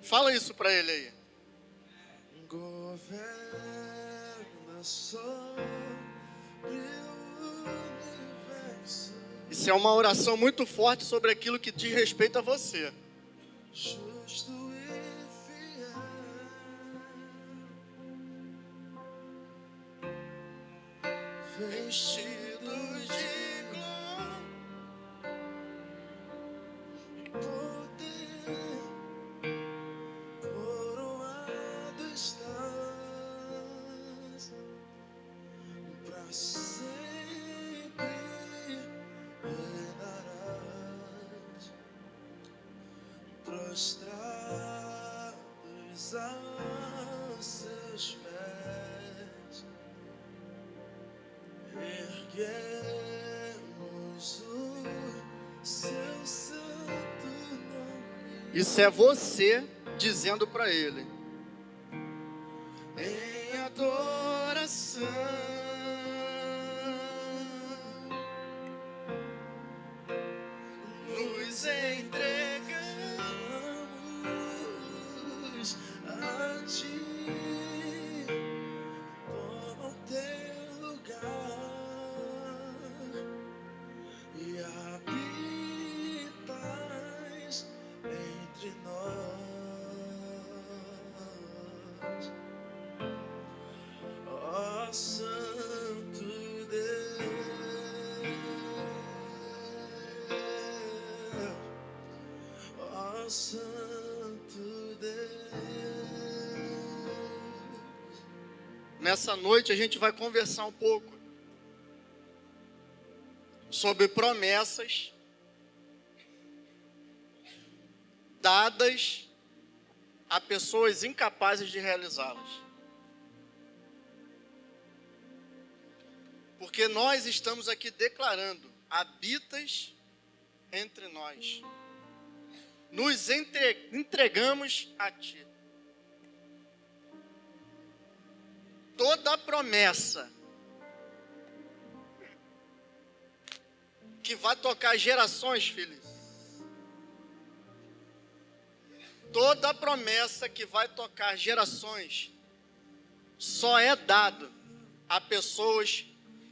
Fala isso para ele aí. Governa sobre o universo. Isso é uma oração muito forte sobre aquilo que diz respeito a você. Justo e fiel, vestido de glória e poder, coroado estás pra sempre reinarás, prostrados aos seus pés, erguemos o seu santo nome Isso é você dizendo para ele. em adoração. Nos entregamos a ti, toma o teu lugar e habitas entre nós, ó Santo Deus, ó Santo Deus. Nessa noite a gente vai conversar um pouco sobre promessas dadas a pessoas incapazes de realizá-las. Porque nós estamos aqui declarando: habitas entre nós. Nos entregamos a ti. Toda a promessa que vai tocar gerações, filhos. Toda a promessa que vai tocar gerações só é dado a pessoas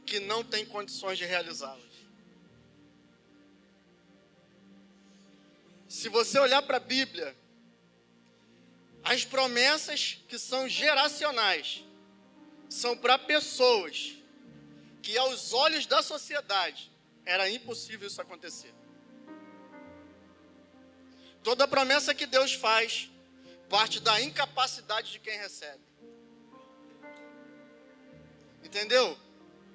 que não têm condições de realizá-las. Se você olhar para a Bíblia, as promessas que são geracionais são para pessoas que, aos olhos da sociedade, era impossível isso acontecer. Toda promessa que Deus faz parte da incapacidade de quem recebe. Entendeu,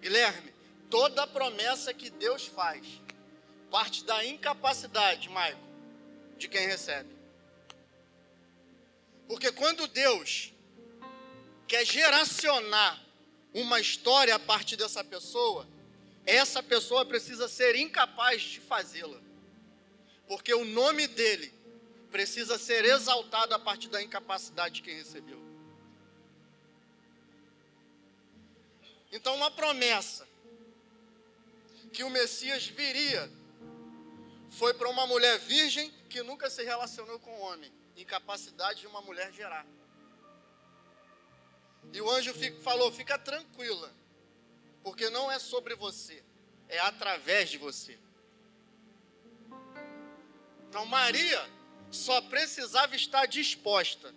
Guilherme? Toda promessa que Deus faz parte da incapacidade, Maico, de quem recebe. Porque quando Deus quer geracionar uma história a partir dessa pessoa, essa pessoa precisa ser incapaz de fazê-la. Porque o nome dele precisa ser exaltado a partir da incapacidade de quem recebeu. Então, uma promessa que o Messias viria foi para uma mulher virgem que nunca se relacionou com o homem. Incapacidade de uma mulher gerar. E o anjo falou: fica tranquila, porque não é sobre você, é através de você. Então Maria só precisava estar disposta,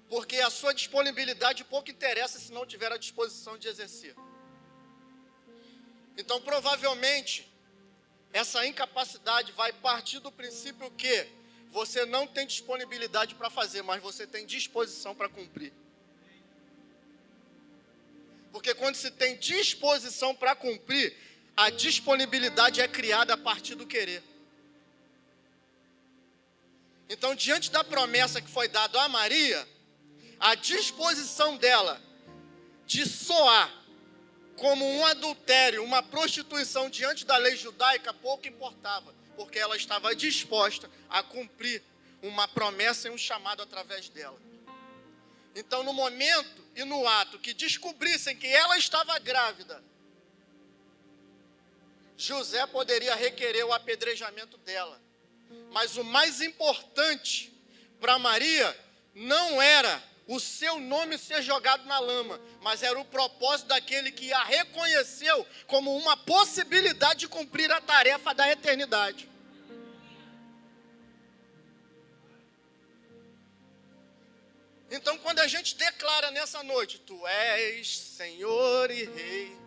porque a sua disponibilidade pouco interessa se não tiver a disposição de exercer. Então provavelmente essa incapacidade vai partir do princípio que você não tem disponibilidade para fazer, mas você tem disposição para cumprir. Porque quando se tem disposição para cumprir, a disponibilidade é criada a partir do querer. Então, diante da promessa que foi dada a Maria, a disposição dela de soar como um adultério, uma prostituição diante da lei judaica, pouco importava, porque ela estava disposta a cumprir uma promessa e um chamado através dela. Então, no momento e no ato que descobrissem que ela estava grávida, José poderia requerer o apedrejamento dela, Mas o mais importante para Maria não era o seu nome ser jogado na lama, mas era o propósito daquele que a reconheceu como uma possibilidade de cumprir a tarefa da eternidade. Então, quando a gente declara nessa noite, Tu és Senhor e Rei,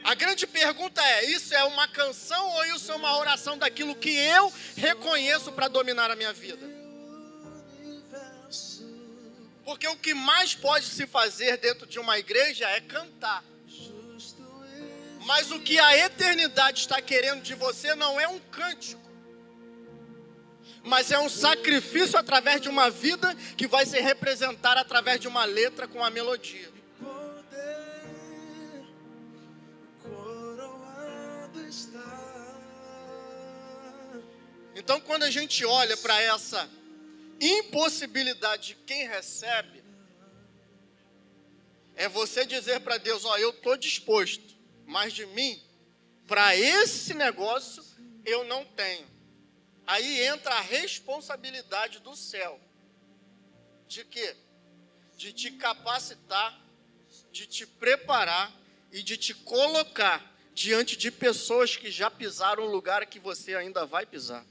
a grande pergunta é, isso é uma canção ou isso é uma oração daquilo que eu reconheço para dominar a minha vida? Porque o que mais pode se fazer dentro de uma igreja é cantar. Mas o que a eternidade está querendo de você não é um cântico, mas é um sacrifício através de uma vida que vai se representar através de uma letra com a melodia. Então, quando a gente olha para essa impossibilidade de quem recebe, é você dizer para Deus, eu estou disposto, mas de mim, para esse negócio, eu não tenho. Aí entra a responsabilidade do céu. De quê? De te capacitar, de te preparar e de te colocar diante de pessoas que já pisaram o lugar que você ainda vai pisar.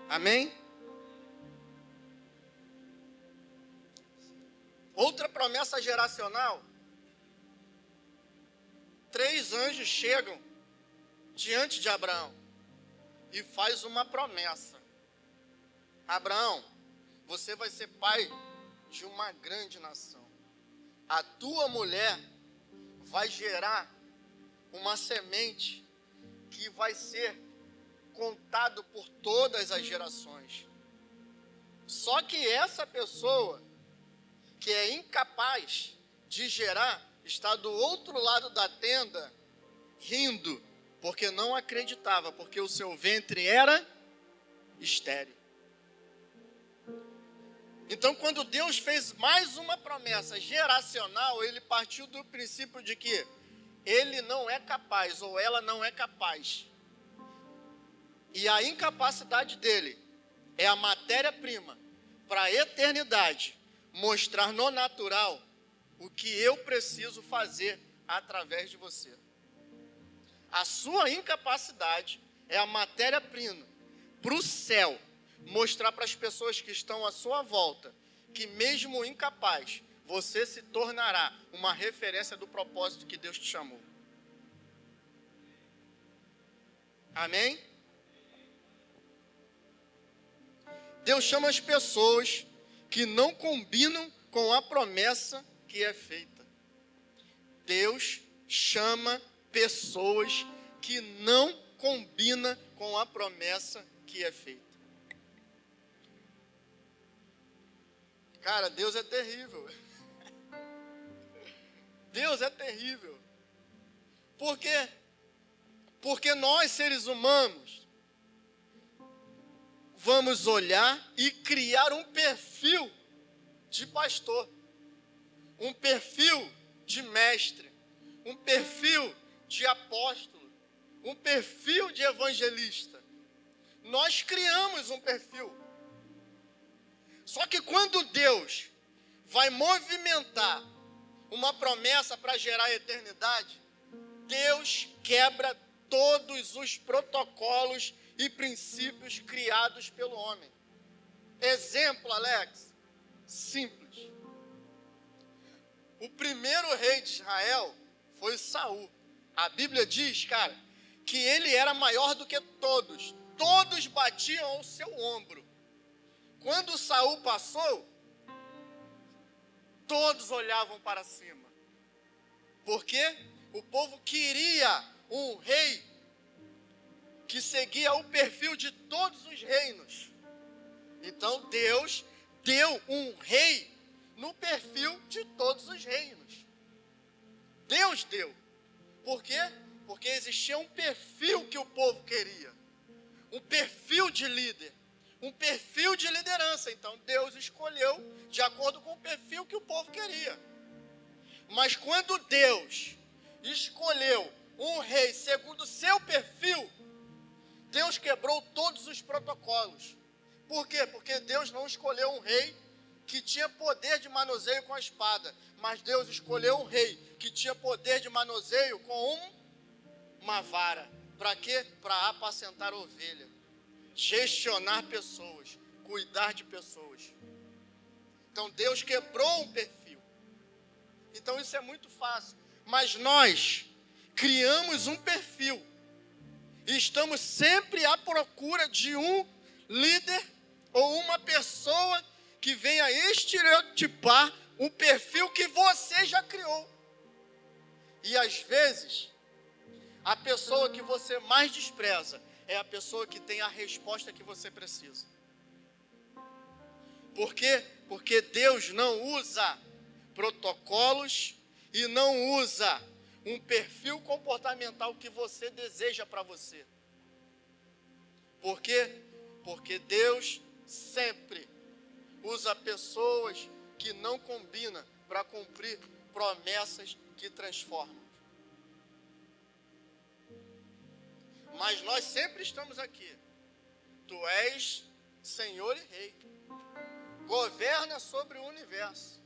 Amém? Outra promessa geracional. 3 anjos chegam diante de Abraão e faz uma promessa. Abraão, você vai ser pai de uma grande nação. A tua mulher vai gerar uma semente que vai ser contado por todas as gerações. Só que essa pessoa que é incapaz de gerar está do outro lado da tenda rindo, porque não acreditava, porque o seu ventre era estéril. Então, quando Deus fez mais uma promessa geracional, ele partiu do princípio de que ele não é capaz, ou ela não é capaz. E a incapacidade dele é a matéria-prima para a eternidade mostrar no natural o que eu preciso fazer através de você. A sua incapacidade é a matéria-prima para o céu mostrar para as pessoas que estão à sua volta que mesmo incapaz, você se tornará uma referência do propósito que Deus te chamou. Amém? Deus chama as pessoas que não combinam com a promessa que é feita. Deus chama pessoas que não combinam com a promessa que é feita. Cara, Deus é terrível. Deus é terrível. Por quê? Porque nós, seres humanos, vamos olhar e criar um perfil de pastor, um perfil de mestre, um perfil de apóstolo, um perfil de evangelista. Nós criamos um perfil. Só que quando Deus vai movimentar uma promessa para gerar a eternidade, Deus quebra todos os protocolos e princípios criados pelo homem. Exemplo, Alex, simples. O primeiro rei de Israel foi Saul. A Bíblia diz, cara, que ele era maior do que todos. Todos batiam ao seu ombro. Quando Saul passou, todos olhavam para cima. Porque o povo queria um rei que seguia o perfil de todos os reinos. Então Deus deu um rei no perfil de todos os reinos. Deus deu. Por quê? Porque existia um perfil que o povo queria. Um perfil de líder. Um perfil de liderança. Então Deus escolheu de acordo com o perfil que o povo queria. Mas quando Deus escolheu um rei segundo o seu perfil, Deus quebrou todos os protocolos. Por quê? Porque Deus não escolheu um rei que tinha poder de manuseio com a espada, mas Deus escolheu um rei que tinha poder de manuseio com uma vara. Para quê? Para apacentar ovelha, gestionar pessoas, cuidar de pessoas. Então Deus quebrou um perfil. Então isso é muito fácil. Mas nós criamos um perfil e estamos sempre à procura de um líder ou uma pessoa que venha estereotipar o perfil que você já criou. E às vezes, a pessoa que você mais despreza é a pessoa que tem a resposta que você precisa. Por quê? Porque Deus não usa protocolos e não usa um perfil comportamental que você deseja para você. Por quê? Porque Deus sempre usa pessoas que não combinam para cumprir promessas que transformam. Mas nós sempre estamos aqui. Tu és Senhor e Rei. Governa sobre o universo.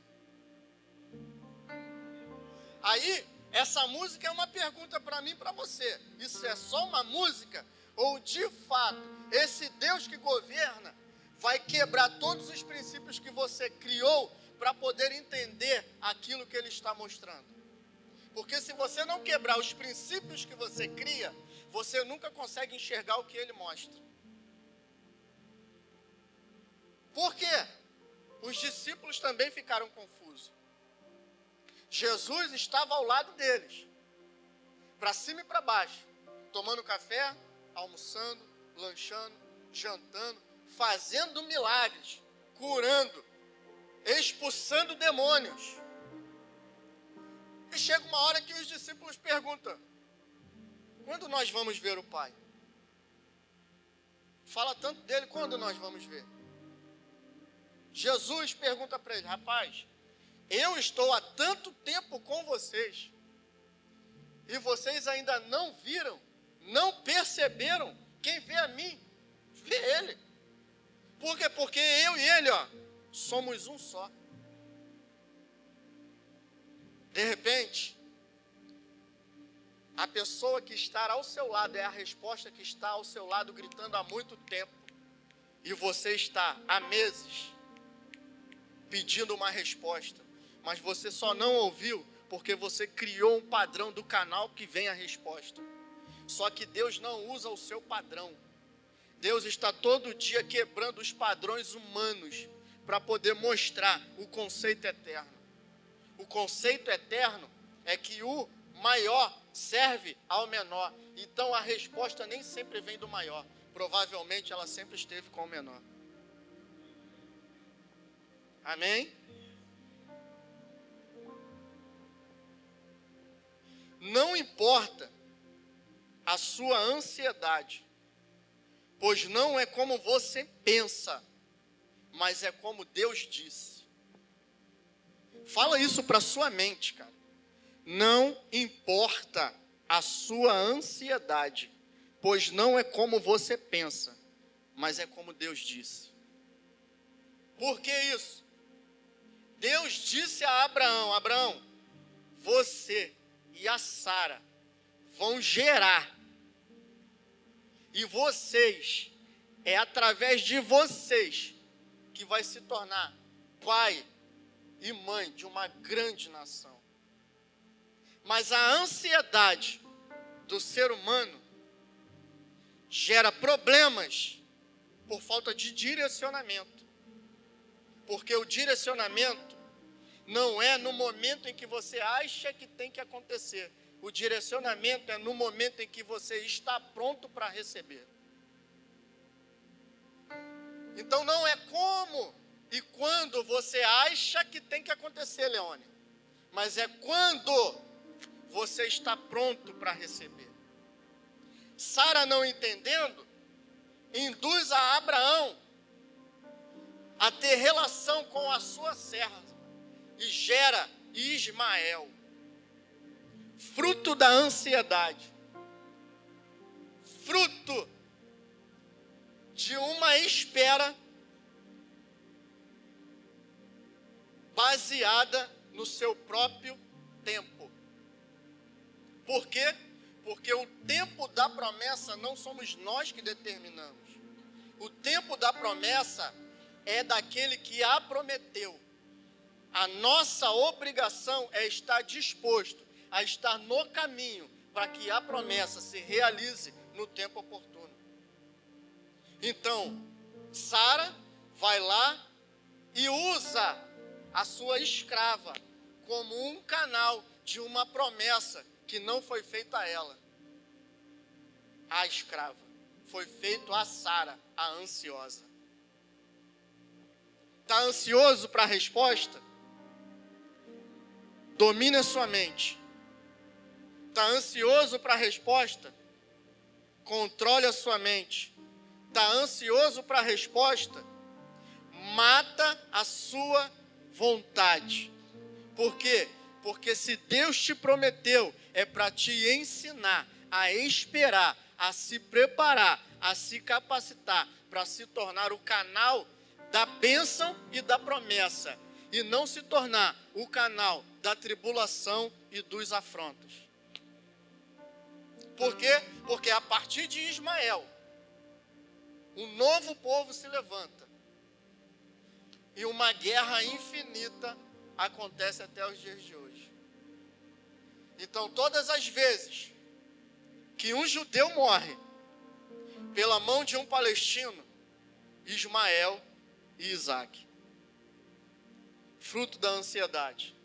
Aí, essa música é uma pergunta para mim e para você. Isso é só uma música? Ou, de fato, esse Deus que governa vai quebrar todos os princípios que você criou para poder entender aquilo que Ele está mostrando? Porque se você não quebrar os princípios que você cria, você nunca consegue enxergar o que Ele mostra. Por quê? Os discípulos também ficaram confusos. Jesus estava ao lado deles, para cima e para baixo, tomando café, almoçando, lanchando, jantando, fazendo milagres, curando, expulsando demônios. E chega uma hora que os discípulos perguntam: quando nós vamos ver o Pai? Fala tanto dele, quando nós vamos ver? Jesus pergunta para ele: rapaz, eu estou há tanto tempo com vocês e vocês ainda não viram, não perceberam? Quem vê a mim, vê Ele. Por quê? Porque eu e Ele, somos um só. De repente, a pessoa que está ao seu lado é a resposta que está ao seu lado gritando há muito tempo. E você está há meses pedindo uma resposta, mas você só não ouviu porque você criou um padrão do canal que vem a resposta. Só que Deus não usa o seu padrão. Deus está todo dia quebrando os padrões humanos para poder mostrar o conceito eterno. O conceito eterno é que o maior serve ao menor. Então a resposta nem sempre vem do maior. Provavelmente ela sempre esteve com o menor. Amém? Não importa a sua ansiedade, pois não é como você pensa, mas é como Deus disse. Fala isso para sua mente, cara. Não importa a sua ansiedade, pois não é como você pensa, mas é como Deus disse. Por que isso? Deus disse a Abraão: Abraão, você e a Sara vão gerar. E vocês, é através de vocês que vai se tornar pai e mãe de uma grande nação. Mas a ansiedade do ser humano gera problemas por falta de direcionamento. Porque o direcionamento não é no momento em que você acha que tem que acontecer. O direcionamento é no momento em que você está pronto para receber. Então não é como e quando você acha que tem que acontecer, Leone, mas é quando você está pronto para receber. Sara, não entendendo, induz a Abraão a ter relação com a sua serva e gera Ismael, fruto da ansiedade, fruto de uma espera baseada no seu próprio tempo. Por quê? Porque o tempo da promessa não somos nós que determinamos. O tempo da promessa é daquele que a prometeu. A nossa obrigação é estar disposto a estar no caminho para que a promessa se realize no tempo oportuno. Então, Sara vai lá e usa a sua escrava como um canal de uma promessa que não foi feita a ela, a escrava. Foi feito a Sara, a ansiosa. Está ansioso para a resposta? Domine a sua mente. Está ansioso para a resposta? Controle a sua mente. Está ansioso para a resposta? Mata a sua vontade. Por quê? Porque se Deus te prometeu, é para te ensinar a esperar, a se preparar, a se capacitar para se tornar o canal da bênção e da promessa, e não se tornar o canal da tribulação e dos afrontos. Por quê? Porque a partir de Ismael, um novo povo se levanta. E uma guerra infinita acontece até os dias de hoje. Então, todas as vezes que um judeu morre pela mão de um palestino, Ismael e Isaac, fruto da ansiedade,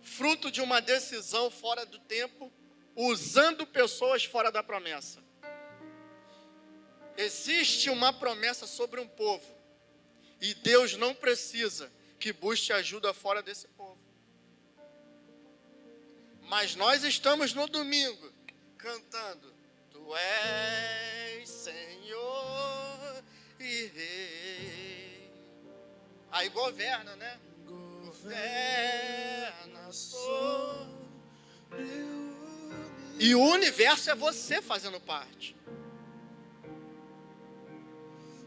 fruto de uma decisão fora do tempo, usando pessoas fora da promessa. Existe uma promessa sobre um povo, e Deus não precisa que busque ajuda fora desse povo. Mas nós estamos no domingo cantando: Tu és Senhor e Rei. Aí governa, né? Governa sobre e o universo é você fazendo parte.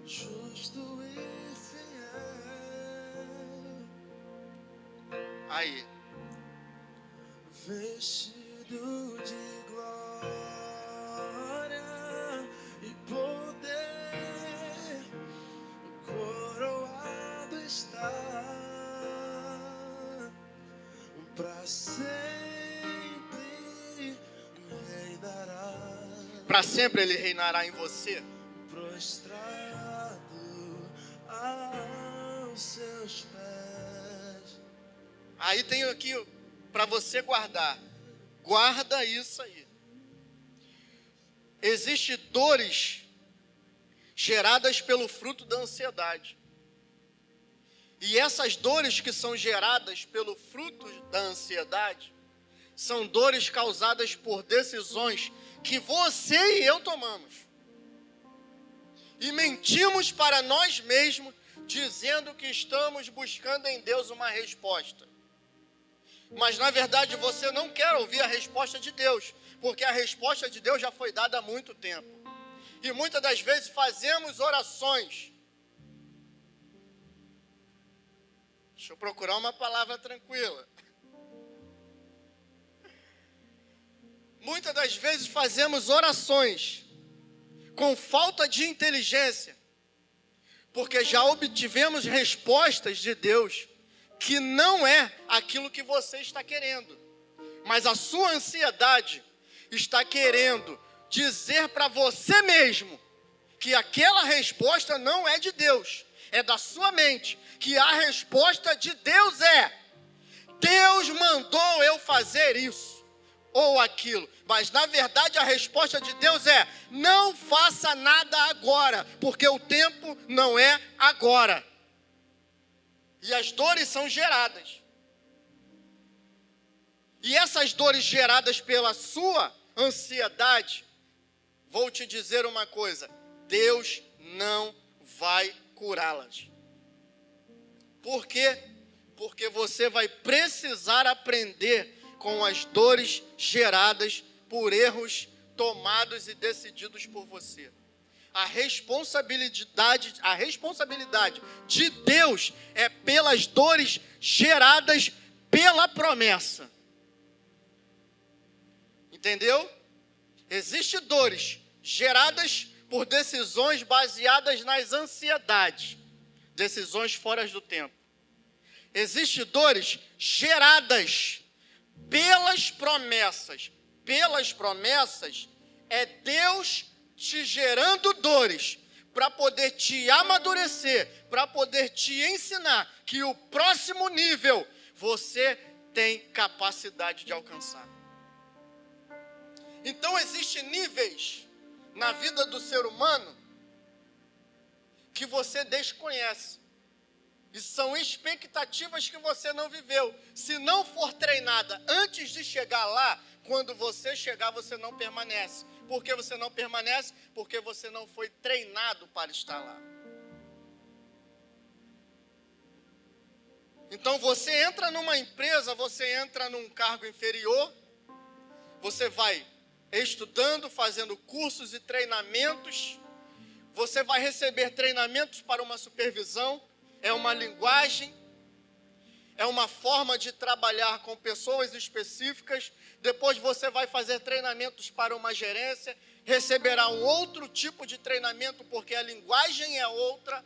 Justo e fiel, Aí, vestido de glória e poder, coroado está para sempre, reinará. para sempre Ele reinará em você. Prostrado aos seus pés. Aí tenho aqui para você guardar. Guarda isso aí. Existem dores geradas pelo fruto da ansiedade. E essas dores que são geradas pelo fruto da ansiedade são dores causadas por decisões que você e eu tomamos. E mentimos para nós mesmos, dizendo que estamos buscando em Deus uma resposta. Mas na verdade você não quer ouvir a resposta de Deus, porque a resposta de Deus já foi dada há muito tempo. E muitas das vezes fazemos orações. Deixa eu procurar uma palavra tranquila. Muitas das vezes fazemos orações com falta de inteligência, porque já obtivemos respostas de Deus que não é aquilo que você está querendo. Mas a sua ansiedade está querendo dizer para você mesmo que aquela resposta não é de Deus, é da sua mente, que a resposta de Deus é: Deus mandou eu fazer isso ou aquilo. Mas na verdade a resposta de Deus é: não faça nada agora, porque o tempo não é agora. E as dores são geradas. E essas dores geradas pela sua ansiedade, vou te dizer uma coisa: Deus não vai curá-las. Por quê? Porque você vai precisar aprender com as dores geradas por erros tomados e decididos por você. A responsabilidade de Deus é pelas dores geradas pela promessa. Entendeu? Existem dores geradas por decisões baseadas nas ansiedades, decisões fora do tempo. Existem dores geradas pelas promessas. Pelas promessas é Deus te gerando dores para poder te amadurecer, para poder te ensinar que o próximo nível você tem capacidade de alcançar. Então existem níveis na vida do ser humano que você desconhece. E são expectativas que você não viveu. Se não for treinada antes de chegar lá, quando você chegar, você não permanece. Por que você não permanece? Porque você não foi treinado para estar lá. Então você entra numa empresa, você entra num cargo inferior, você vai estudando, fazendo cursos e treinamentos, você vai receber treinamentos para uma supervisão, é uma linguagem, é uma forma de trabalhar com pessoas específicas. Depois você vai fazer treinamentos para uma gerência, receberá um outro tipo de treinamento, porque a linguagem é outra.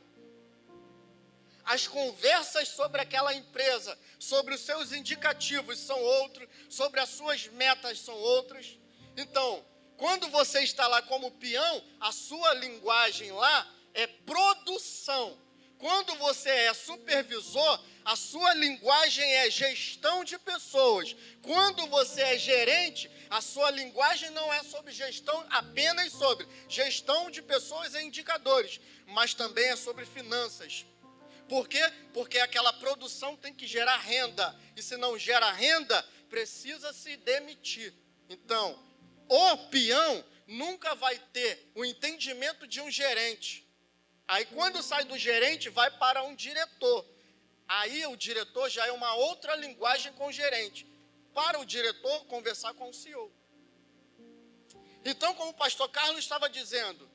As conversas sobre aquela empresa, sobre os seus indicativos são outros, sobre as suas metas são outras. Então, quando você está lá como peão, a sua linguagem lá é produção. Quando você é supervisor, a sua linguagem é gestão de pessoas. Quando você é gerente, a sua linguagem não é sobre gestão, apenas sobre gestão de pessoas e indicadores, mas também é sobre finanças. Por quê? Porque aquela produção tem que gerar renda. E se não gera renda, precisa se demitir. Então, o peão nunca vai ter o entendimento de um gerente. Aí quando sai do gerente, vai para um diretor. Aí o diretor já é uma outra linguagem com o gerente. Para o diretor conversar com o CEO. Então, como o pastor Carlos estava dizendo,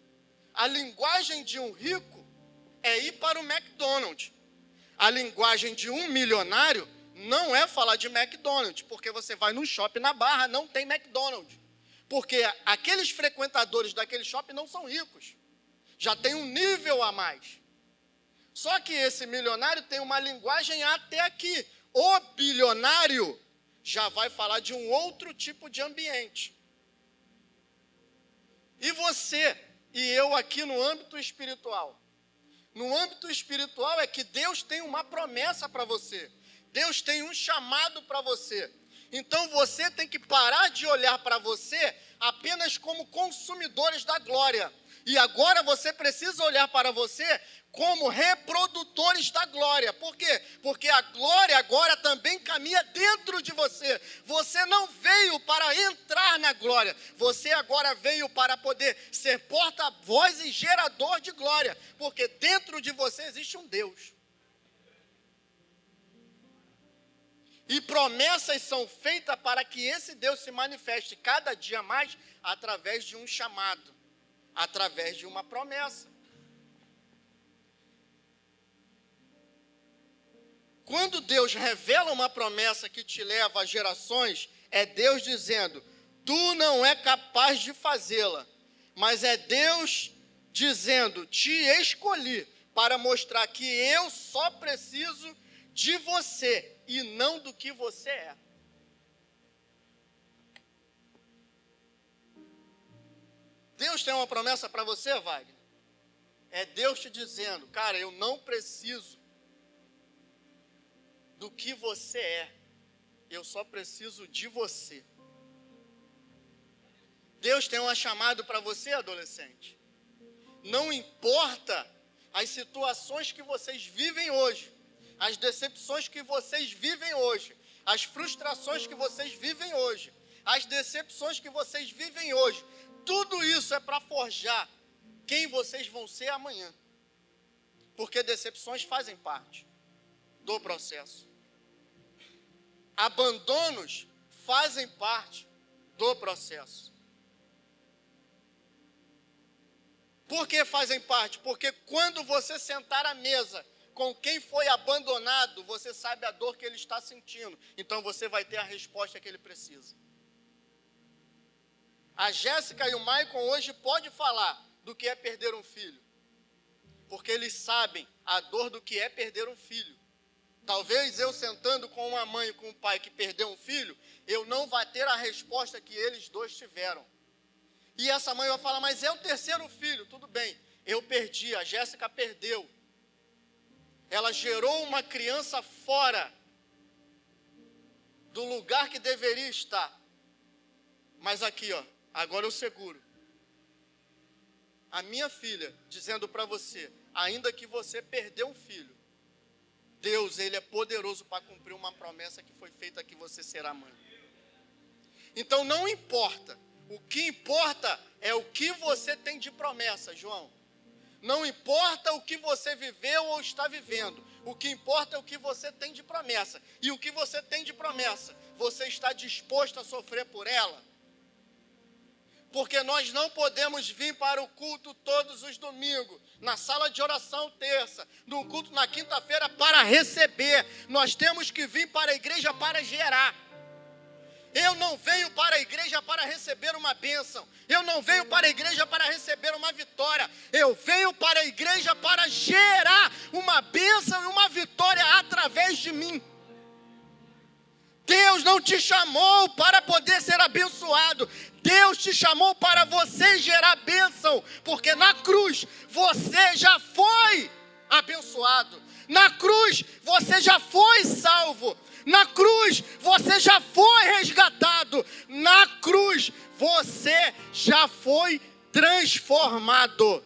a linguagem de um rico é ir para o McDonald's. A linguagem de um milionário não é falar de McDonald's, porque você vai no shopping na Barra, não tem McDonald's. Porque aqueles frequentadores daquele shopping não são ricos. Já tem um nível a mais. Só que esse milionário tem uma linguagem até aqui. O bilionário já vai falar de um outro tipo de ambiente. E você e eu aqui no âmbito espiritual. No âmbito espiritual é que Deus tem uma promessa para você. Deus tem um chamado para você. Então você tem que parar de olhar para você apenas como consumidores da glória. E agora você precisa olhar para você como reprodutores da glória. Por quê? Porque a glória agora também caminha dentro de você. Você não veio para entrar na glória. Você agora veio para poder ser porta-voz e gerador de glória. Porque dentro de você existe um Deus. E promessas são feitas para que esse Deus se manifeste cada dia mais através de um chamado, através de uma promessa. Quando Deus revela uma promessa que te leva a gerações, é Deus dizendo, tu não é capaz de fazê-la, mas é Deus dizendo, te escolhi para mostrar que eu só preciso de você e não do que você é. Deus tem uma promessa para você, Wagner? É Deus te dizendo, cara, eu não preciso do que você é. Eu só preciso de você. Deus tem um chamado para você, adolescente. Não importa as situações que vocês vivem hoje, as decepções que vocês vivem hoje, as frustrações que vocês vivem hoje, as decepções que vocês vivem hoje, tudo isso é para forjar quem vocês vão ser amanhã. Porque decepções fazem parte do processo. abandonos fazem parte do processo. Por que fazem parte? Porque quando você sentar à mesa com quem foi abandonado, você sabe a dor que ele está sentindo. Então você vai ter a resposta que ele precisa. A Jéssica e o Maicon hoje podem falar do que é perder um filho. Porque eles sabem a dor do que é perder um filho. Talvez eu sentando com uma mãe e com um pai que perdeu um filho, eu não vá ter a resposta que eles dois tiveram. E essa mãe vai falar, mas é o terceiro filho, tudo bem. Eu perdi, a Jéssica perdeu. Ela gerou uma criança fora do lugar que deveria estar. Mas aqui, ó, agora eu seguro. A minha filha, dizendo para você, ainda que você perdeu um filho, Deus, Ele é poderoso para cumprir uma promessa que foi feita que você será mãe. Então não importa. O que importa é o que você tem de promessa, João. Não importa o que você viveu ou está vivendo. O que importa é o que você tem de promessa. E o que você tem de promessa, você está disposto a sofrer por ela? Porque nós não podemos vir para o culto todos os domingos, na sala de oração terça, no culto na quinta-feira para receber. Nós temos que vir para a igreja para gerar. Eu não venho para a igreja para receber uma bênção. Eu não venho para a igreja para receber uma vitória. Eu venho para a igreja para gerar uma bênção e uma vitória através de mim. Deus não te chamou para poder ser abençoado. Deus te chamou para você gerar bênção. Porque na cruz você já foi abençoado. Na cruz você já foi salvo. Na cruz você já foi resgatado. Na cruz você já foi transformado.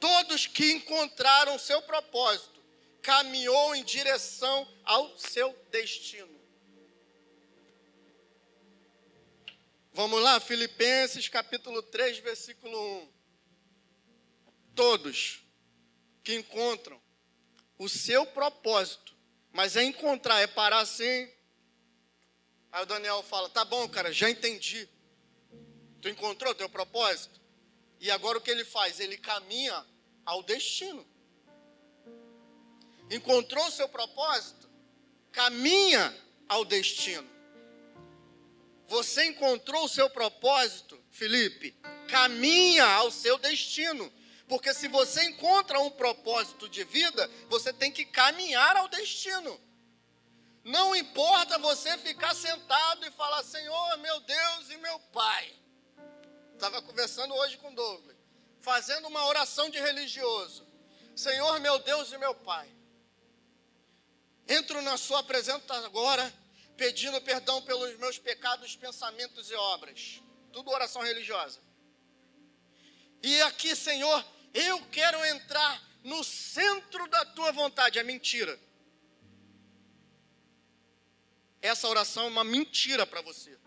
Todos que encontraram seu propósito, caminhou em direção ao seu destino. Vamos lá, Filipenses capítulo 3, versículo 1. Todos que encontram o seu propósito, mas é encontrar, é parar assim. Aí o Daniel fala, tá bom, cara, já entendi. Tu encontrou o teu propósito? E agora o que ele faz? Ele caminha ao destino. Encontrou o seu propósito? Caminha ao destino. Você encontrou o seu propósito, Felipe? Caminha ao seu destino. Porque se você encontra um propósito de vida, você tem que caminhar ao destino. Não importa você ficar sentado e falar, Senhor, meu Deus e meu Pai. Estava conversando hoje com o Douglas, fazendo uma oração de religioso. Senhor, meu Deus e meu Pai. Entro na sua presença agora, pedindo perdão pelos meus pecados, pensamentos e obras. Tudo oração religiosa. E aqui, Senhor, eu quero entrar no centro da tua vontade. É mentira. Essa oração é uma mentira para você.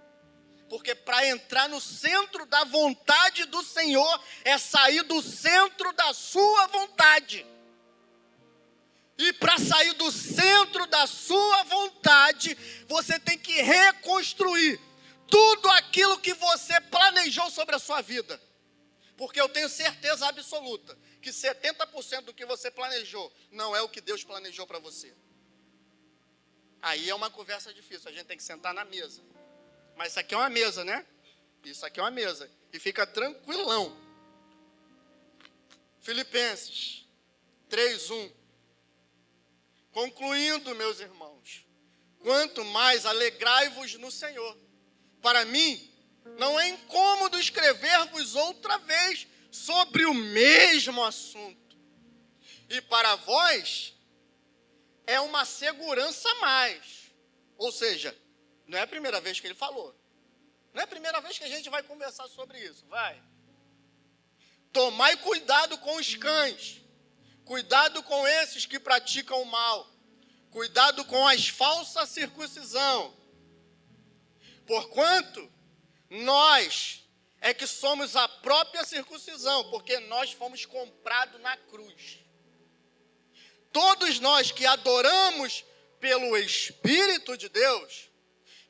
Porque para entrar no centro da vontade do Senhor, é sair do centro da sua vontade. E para sair do centro da sua vontade, você tem que reconstruir tudo aquilo que você planejou sobre a sua vida. Porque eu tenho certeza absoluta que 70% do que você planejou não é o que Deus planejou para você. Aí é uma conversa difícil, a gente tem que sentar na mesa. Mas isso aqui é uma mesa, né? Isso aqui é uma mesa. E fica tranquilão. Filipenses 3:1. Concluindo, meus irmãos, quanto mais alegrai-vos no Senhor. Para mim, não é incômodo escrever-vos outra vez sobre o mesmo assunto. E para vós, é uma segurança a mais. Ou seja, não é a primeira vez que ele falou. Não é a primeira vez que a gente vai conversar sobre isso. Vai. Tomai cuidado com os cães. Cuidado com esses que praticam o mal. Cuidado com as falsas circuncisão. Porquanto nós é que somos a própria circuncisão, porque nós fomos comprados na cruz. todos nós que adoramos pelo Espírito de Deus,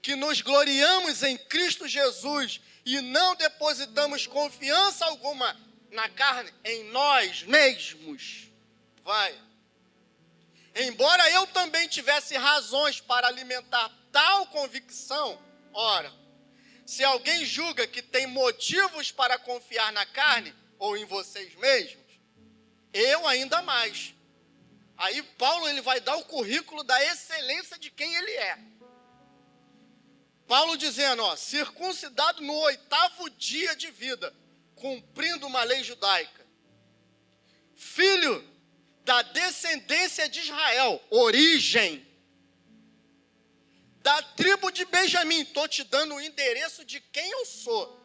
que nos gloriamos em Cristo Jesus e não depositamos confiança alguma na carne, em nós mesmos. Embora eu também tivesse razões para alimentar tal convicção, ora, se alguém julga que tem motivos para confiar na carne ou em vocês mesmos, eu ainda mais. Aí Paulo ele vai dar o currículo da excelência de quem ele é. Paulo dizendo, circuncidado no 8º dia de vida, cumprindo uma lei judaica. Filho da descendência de Israel, origem. Da tribo de Benjamim, estou te dando o endereço de quem eu sou.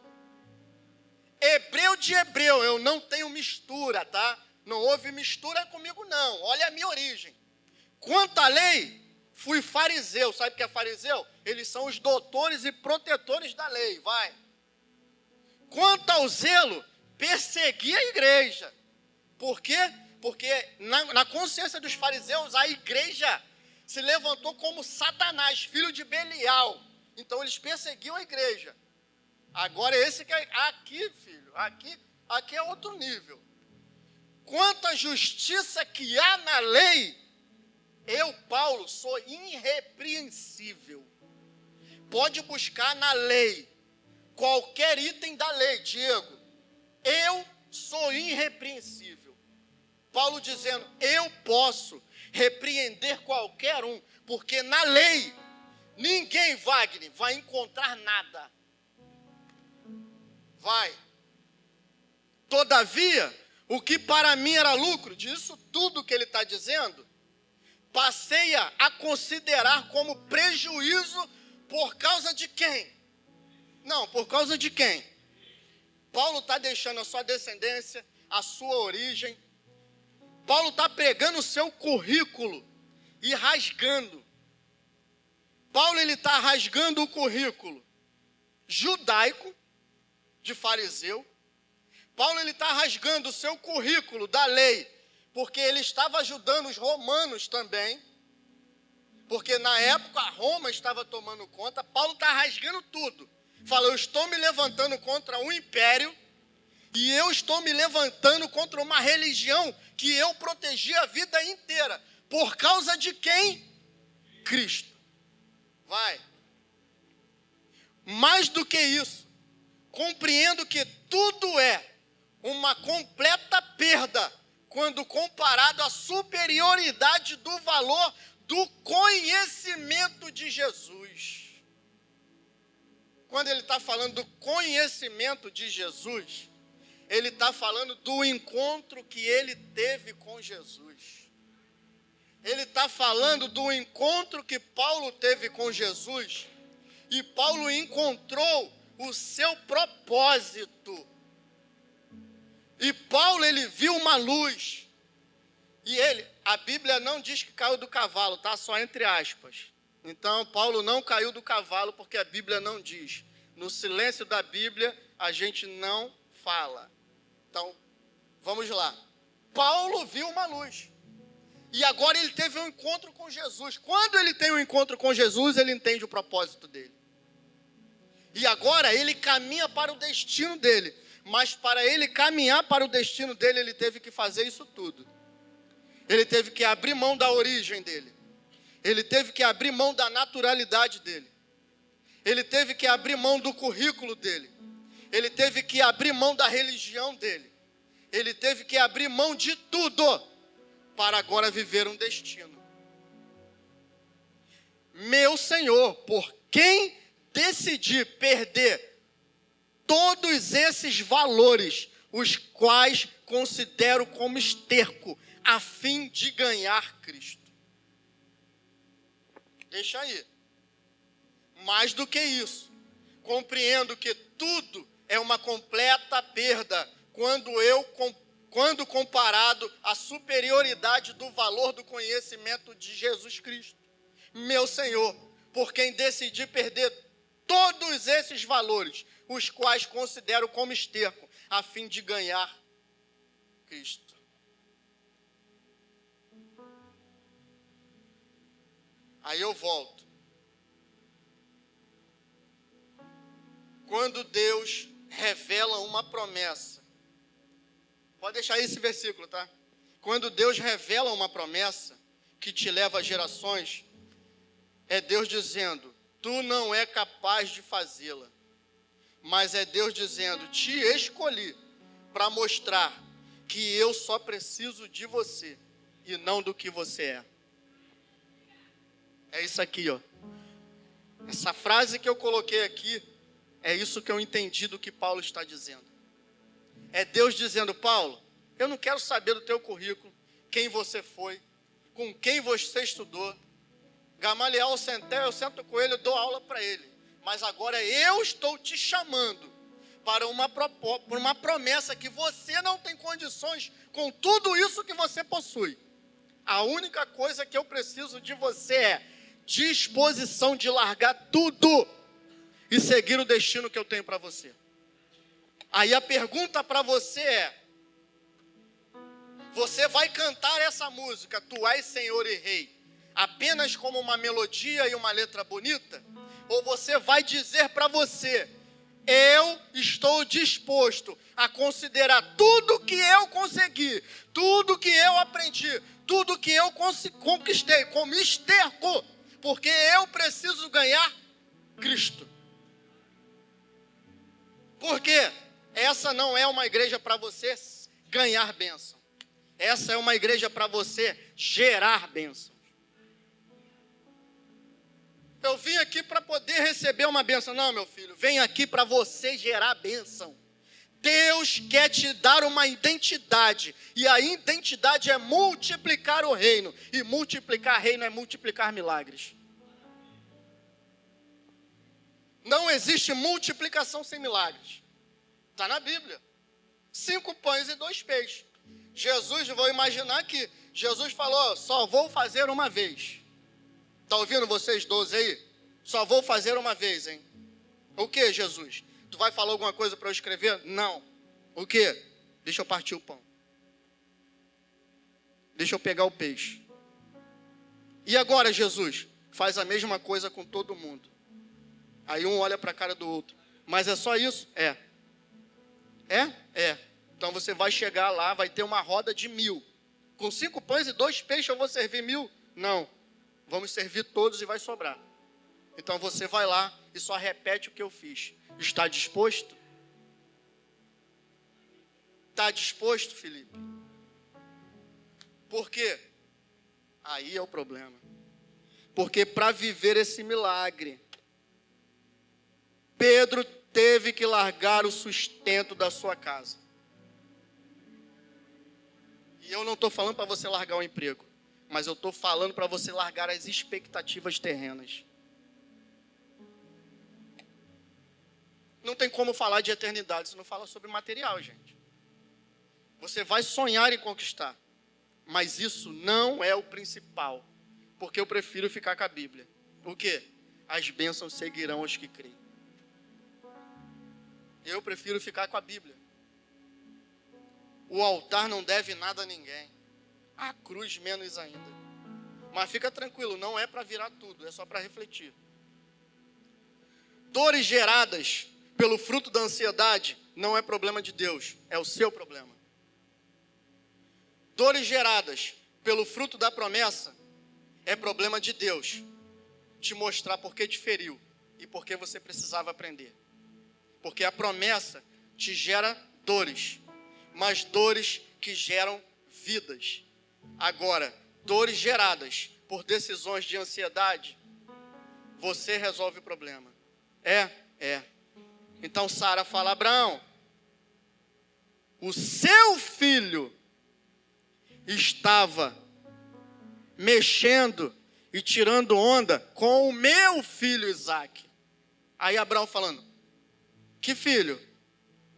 Hebreu de hebreu, eu não tenho mistura, tá? Não houve mistura comigo não, olha a minha origem. Quanto à lei, fui fariseu, sabe o que é fariseu? Eles são os doutores e protetores da lei, Quanto ao zelo, persegui a igreja. Por quê? Porque na consciência dos fariseus, a igreja se levantou como Satanás, filho de Belial. Então eles perseguiam a igreja. Agora esse que é aqui, filho, aqui é outro nível. Quanto à justiça que há na lei, eu, Paulo, sou irrepreensível. Pode buscar na lei, qualquer item da lei, Diego. Eu sou irrepreensível. Paulo dizendo, eu posso repreender qualquer um, porque na lei, ninguém, Wagner, vai encontrar nada. Todavia, o que para mim era lucro, disso tudo que ele está dizendo, passei a considerar como prejuízo por causa de quem? Não, por causa de quem? Paulo está deixando a sua descendência, a sua origem. Paulo está pegando o seu currículo e rasgando. Paulo ele está rasgando o currículo judaico de fariseu. Paulo ele está rasgando o seu currículo da lei, porque ele estava ajudando os romanos também, porque na época Roma estava tomando conta. Paulo está rasgando tudo. Fala, eu estou me levantando contra um império e eu estou me levantando contra uma religião que eu protegi a vida inteira. Por causa de quem? Cristo. Mais do que isso, compreendo que tudo é uma completa perda quando comparado à superioridade do valor do conhecimento de Jesus. Quando ele está falando do conhecimento de Jesus, ele está falando do encontro que ele teve com Jesus. Ele está falando do encontro que Paulo teve com Jesus, e Paulo encontrou o seu propósito. E Paulo, ele viu uma luz. E a Bíblia não diz que caiu do cavalo, tá? Só entre aspas. Então, Paulo não caiu do cavalo porque a Bíblia não diz. No silêncio da Bíblia, a gente não fala. Então, vamos lá. Paulo viu uma luz. E agora ele teve um encontro com Jesus. Quando ele tem um encontro com Jesus, ele entende o propósito dele. E agora ele caminha para o destino dele. Mas para ele caminhar para o destino dele, ele teve que fazer isso tudo. Ele teve que abrir mão da origem dele. Ele teve que abrir mão da naturalidade dele. Ele teve que abrir mão do currículo dele. Ele teve que abrir mão da religião dele. Ele teve que abrir mão de tudo para agora viver um destino. Meu Senhor, por quem decidi perder todos esses valores, os quais considero como esterco, a fim de ganhar Cristo. Deixa aí. Mais do que isso, compreendo que tudo é uma completa perda quando comparado à superioridade do valor do conhecimento de Jesus Cristo. Meu Senhor, por quem decidi perder todos esses valores, os quais considero como esterco, a fim de ganhar Cristo. Aí eu volto. Quando Deus revela uma promessa, pode deixar esse versículo, tá? Quando Deus revela uma promessa que te leva a gerações, é Deus dizendo, tu não é capaz de fazê-la. Mas é Deus dizendo, te escolhi para mostrar que eu só preciso de você e não do que você é. É isso aqui, ó. Essa frase que eu coloquei aqui, é isso que eu entendi do que Paulo está dizendo. É Deus dizendo, Paulo, eu não quero saber do teu currículo, quem você foi, com quem você estudou. Gamaliel, eu sento com ele, eu dou aula para ele. Mas agora eu estou te chamando para uma promessa que você não tem condições com tudo isso que você possui. A única coisa que eu preciso de você é disposição de largar tudo e seguir o destino que eu tenho para você. Aí a pergunta para você é, você vai cantar essa música, Tu és Senhor e Rei, apenas como uma melodia e uma letra bonita? Ou você vai dizer para você, eu estou disposto a considerar tudo que eu consegui, tudo que eu aprendi, tudo que eu conquistei como esterco, porque eu preciso ganhar Cristo. Porque essa não é uma igreja para você ganhar bênção. Essa é uma igreja para você gerar bênção. Eu vim aqui para poder receber uma bênção. Não, meu filho, vem aqui para você gerar bênção. Deus quer te dar uma identidade. E a identidade é multiplicar o reino. E multiplicar reino é multiplicar milagres. Não existe multiplicação sem milagres. Está na Bíblia. 5 pães e 2 peixes. Jesus, vou imaginar que Jesus falou, só vou fazer uma vez. Está ouvindo vocês 12 aí? Só vou fazer uma vez, hein? O que, Jesus? Tu vai falar alguma coisa para eu escrever? Não. O que? Deixa eu partir o pão. Deixa eu pegar o peixe. E agora, Jesus? Faz a mesma coisa com todo mundo. Aí um olha para a cara do outro. Mas é só isso? É. É? É. Então você vai chegar lá, vai ter uma roda de 1000. Com 5 pães e 2 peixes eu vou servir 1000? Não. Vamos servir todos e vai sobrar. Então você vai lá e só repete o que eu fiz. Está disposto? Está disposto, Felipe? Por quê? Aí é o problema. Porque para viver esse milagre, Pedro teve que largar o sustento da sua casa. E eu não estou falando para você largar o emprego, mas eu estou falando para você largar as expectativas terrenas. Não tem como falar de eternidade se não fala sobre material, gente. Você vai sonhar em conquistar, mas isso não é o principal, porque eu prefiro ficar com a Bíblia. O quê? As bênçãos seguirão os que creem. Eu prefiro ficar com a Bíblia. O altar não deve nada a ninguém. A cruz menos ainda. Mas fica tranquilo, não é para virar tudo, é só para refletir. Dores geradas pelo fruto da ansiedade não é problema de Deus, é o seu problema. Dores geradas pelo fruto da promessa é problema de Deus. Te mostrar por que te feriu e por que você precisava aprender. Porque a promessa te gera dores, mas dores que geram vidas. Agora, dores geradas por decisões de ansiedade, você resolve o problema. É. Então Sara fala, Abraão, o seu filho estava mexendo e tirando onda com o meu filho Isaque. Aí Abraão falando, que filho?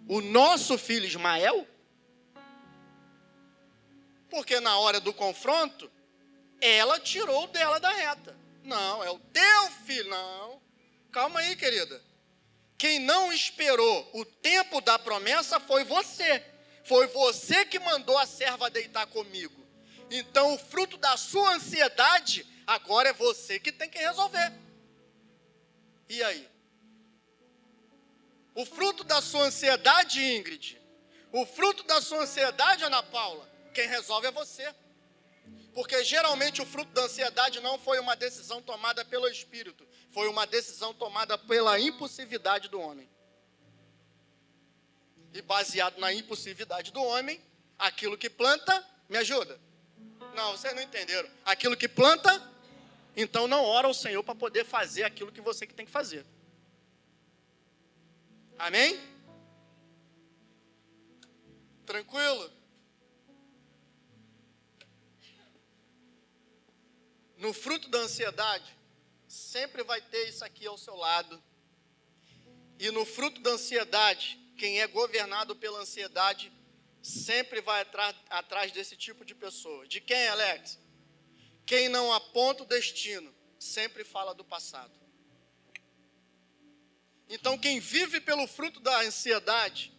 O nosso filho Ismael? Porque na hora do confronto, ela tirou dela da reta. Não, é o teu filho. Não, calma aí, querida. Quem não esperou o tempo da promessa foi você. Foi você que mandou a serva deitar comigo. Então o fruto da sua ansiedade Agora é você que tem que resolver. E aí? O fruto da sua ansiedade, Ingrid, o fruto da sua ansiedade, Ana Paula, quem resolve é você. Porque geralmente o fruto da ansiedade não foi uma decisão tomada pelo Espírito, foi uma decisão tomada pela impulsividade do homem. E baseado na impulsividade do homem, aquilo que planta, me ajuda? Não, vocês não entenderam. Aquilo que planta, então não ora ao Senhor para poder fazer aquilo que você que tem que fazer. Amém? Tranquilo? No fruto da ansiedade, sempre vai ter isso aqui ao seu lado. E no fruto da ansiedade, quem é governado pela ansiedade, sempre vai atrás desse tipo de pessoa. De quem, Alex? Quem não aponta o destino, sempre fala do passado. Então, quem vive pelo fruto da ansiedade,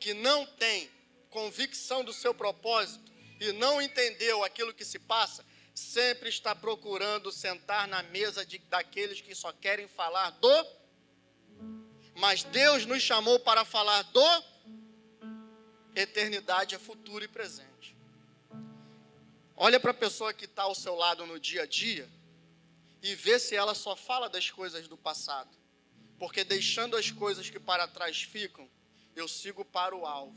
que não tem convicção do seu propósito e não entendeu aquilo que se passa, sempre está procurando sentar na mesa daqueles que só querem falar do. Mas Deus nos chamou para falar do. Eternidade é futuro e presente. Olha para a pessoa que está ao seu lado no dia a dia e vê se ela só fala das coisas do passado. Porque deixando as coisas que para trás ficam, eu sigo para o alvo.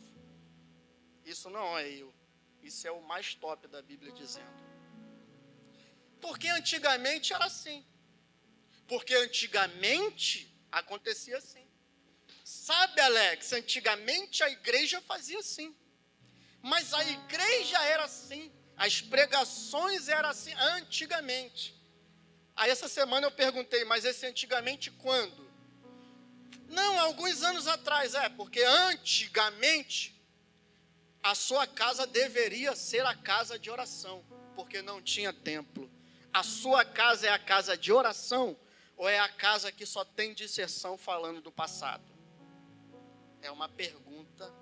Isso não é eu. Isso é o mais top da Bíblia dizendo. Porque antigamente era assim. Porque antigamente acontecia assim. Sabe, Alex, antigamente a igreja fazia assim. Mas a igreja era assim. As pregações eram assim antigamente. Aí essa semana eu perguntei, mas esse antigamente quando? Não, alguns anos atrás. Porque antigamente a sua casa deveria ser a casa de oração. Porque não tinha templo. A sua casa é a casa de oração ou é a casa que só tem disserção falando do passado? É uma pergunta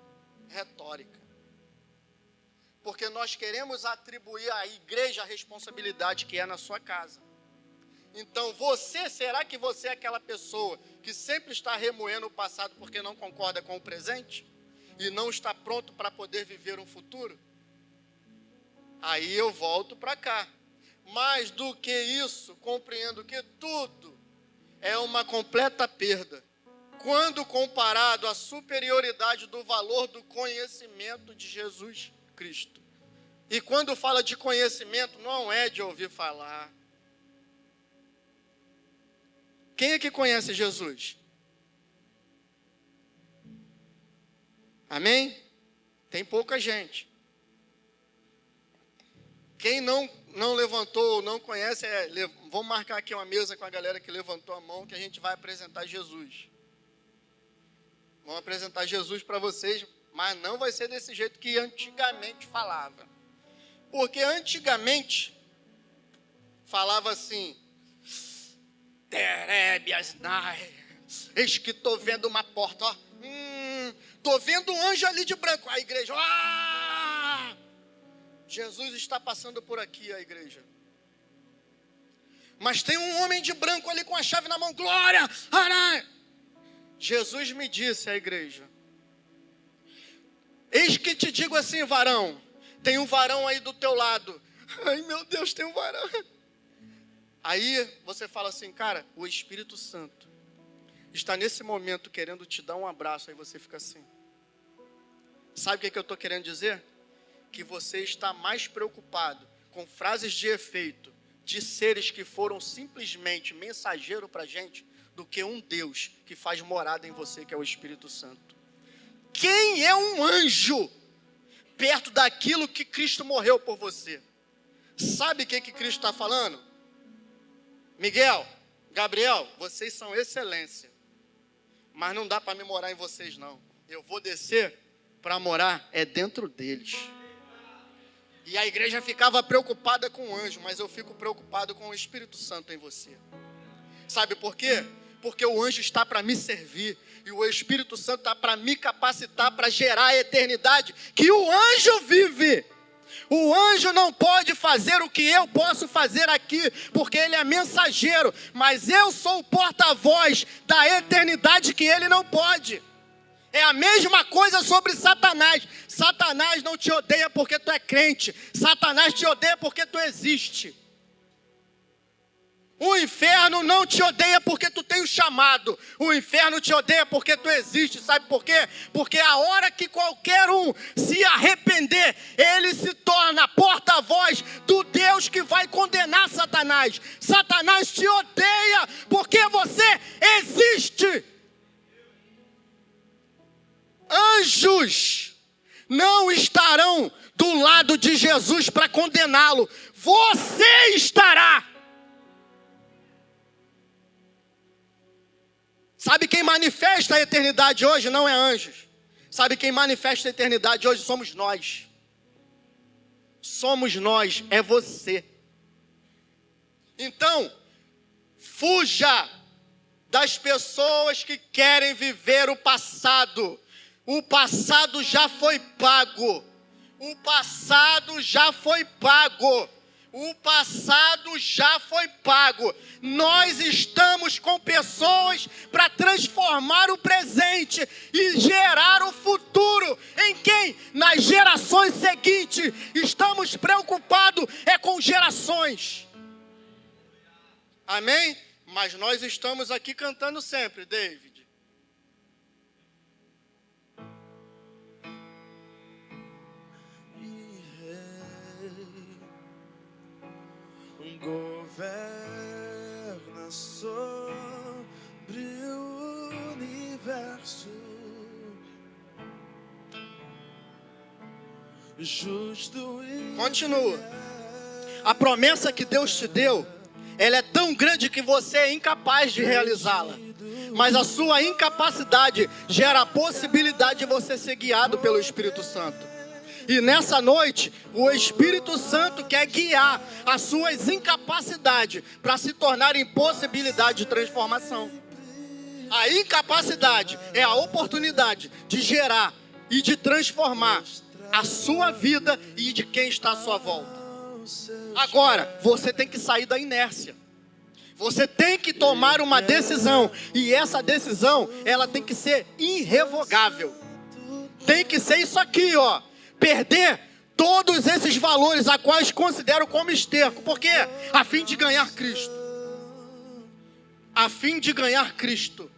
retórica. Porque nós queremos atribuir à igreja a responsabilidade que é na sua casa. Então será que você é aquela pessoa que sempre está remoendo o passado porque não concorda com o presente? E não está pronto para poder viver um futuro? Aí eu volto para cá. Mais do que isso, compreendo que tudo é uma completa perda, quando comparado à superioridade do valor do conhecimento de Jesus Cristo. E quando fala de conhecimento, não é de ouvir falar. Quem é que conhece Jesus? Amém? Tem pouca gente. Quem não levantou, não conhece, vamos marcar aqui uma mesa com a galera que levantou a mão, que a gente vai apresentar Jesus. Vamos apresentar Jesus para vocês, mas não vai ser desse jeito que antigamente falava. Porque antigamente falava assim, Terebias, eis que estou vendo uma porta, estou vendo um anjo ali de branco, a igreja, Jesus está passando por aqui, a igreja. Mas tem um homem de branco ali com a chave na mão. Glória! Arai! Jesus me disse, a igreja. Eis que te digo assim, varão. Tem um varão aí do teu lado. Ai, meu Deus, tem um varão. Aí você fala assim, cara, o Espírito Santo está nesse momento querendo te dar um abraço. Aí você fica assim. Sabe o que eu estou querendo dizer? Que você está mais preocupado com frases de efeito de seres que foram simplesmente mensageiro para a gente do que um Deus que faz morada em você, que é o Espírito Santo. Quem é um anjo perto daquilo que Cristo morreu por você? Sabe o que Cristo está falando? Miguel, Gabriel, vocês são excelência, mas não dá para me morar em vocês não. Eu vou descer para morar dentro deles. E a igreja ficava preocupada com o anjo, mas eu fico preocupado com o Espírito Santo em você. Sabe por quê? Porque o anjo está para me servir e o Espírito Santo está para me capacitar para gerar a eternidade que o anjo vive. O anjo não pode fazer o que eu posso fazer aqui, porque ele é mensageiro, mas eu sou o porta-voz da eternidade que ele não pode. É a mesma coisa sobre Satanás. Satanás não te odeia porque tu é crente. Satanás te odeia porque tu existe. O inferno não te odeia porque tu tem o chamado. O inferno te odeia porque tu existe. Sabe por quê? Porque a hora que qualquer um se arrepender, ele se torna porta-voz do Deus que vai condenar Satanás. Satanás te odeia porque você existe. Anjos não estarão do lado de Jesus para condená-lo. Você estará. Sabe quem manifesta a eternidade hoje? Não é anjos. Sabe quem manifesta a eternidade hoje? Somos nós. Somos nós, é você. Então, fuja das pessoas que querem viver o passado. O passado já foi pago. O passado já foi pago. O passado já foi pago. Nós estamos com pessoas para transformar o presente e gerar o futuro. Em quem? Nas gerações seguintes. Estamos preocupados com gerações. Amém? Mas nós estamos aqui cantando sempre, David. Governa sobre o universo, justo e continua. A promessa que Deus te deu, ela é tão grande que você é incapaz de realizá-la. Mas a sua incapacidade gera a possibilidade de você ser guiado pelo Espírito Santo. E nessa noite, o Espírito Santo quer guiar as suas incapacidades para se tornarem possibilidade de transformação. A incapacidade é a oportunidade de gerar e de transformar a sua vida e de quem está à sua volta. Agora, você tem que sair da inércia. Você tem que tomar uma decisão. E essa decisão, ela tem que ser irrevogável. Tem que ser isso aqui, ó. Perder todos esses valores a quais considero como esterco. Por quê? A fim de ganhar Cristo. A fim de ganhar Cristo.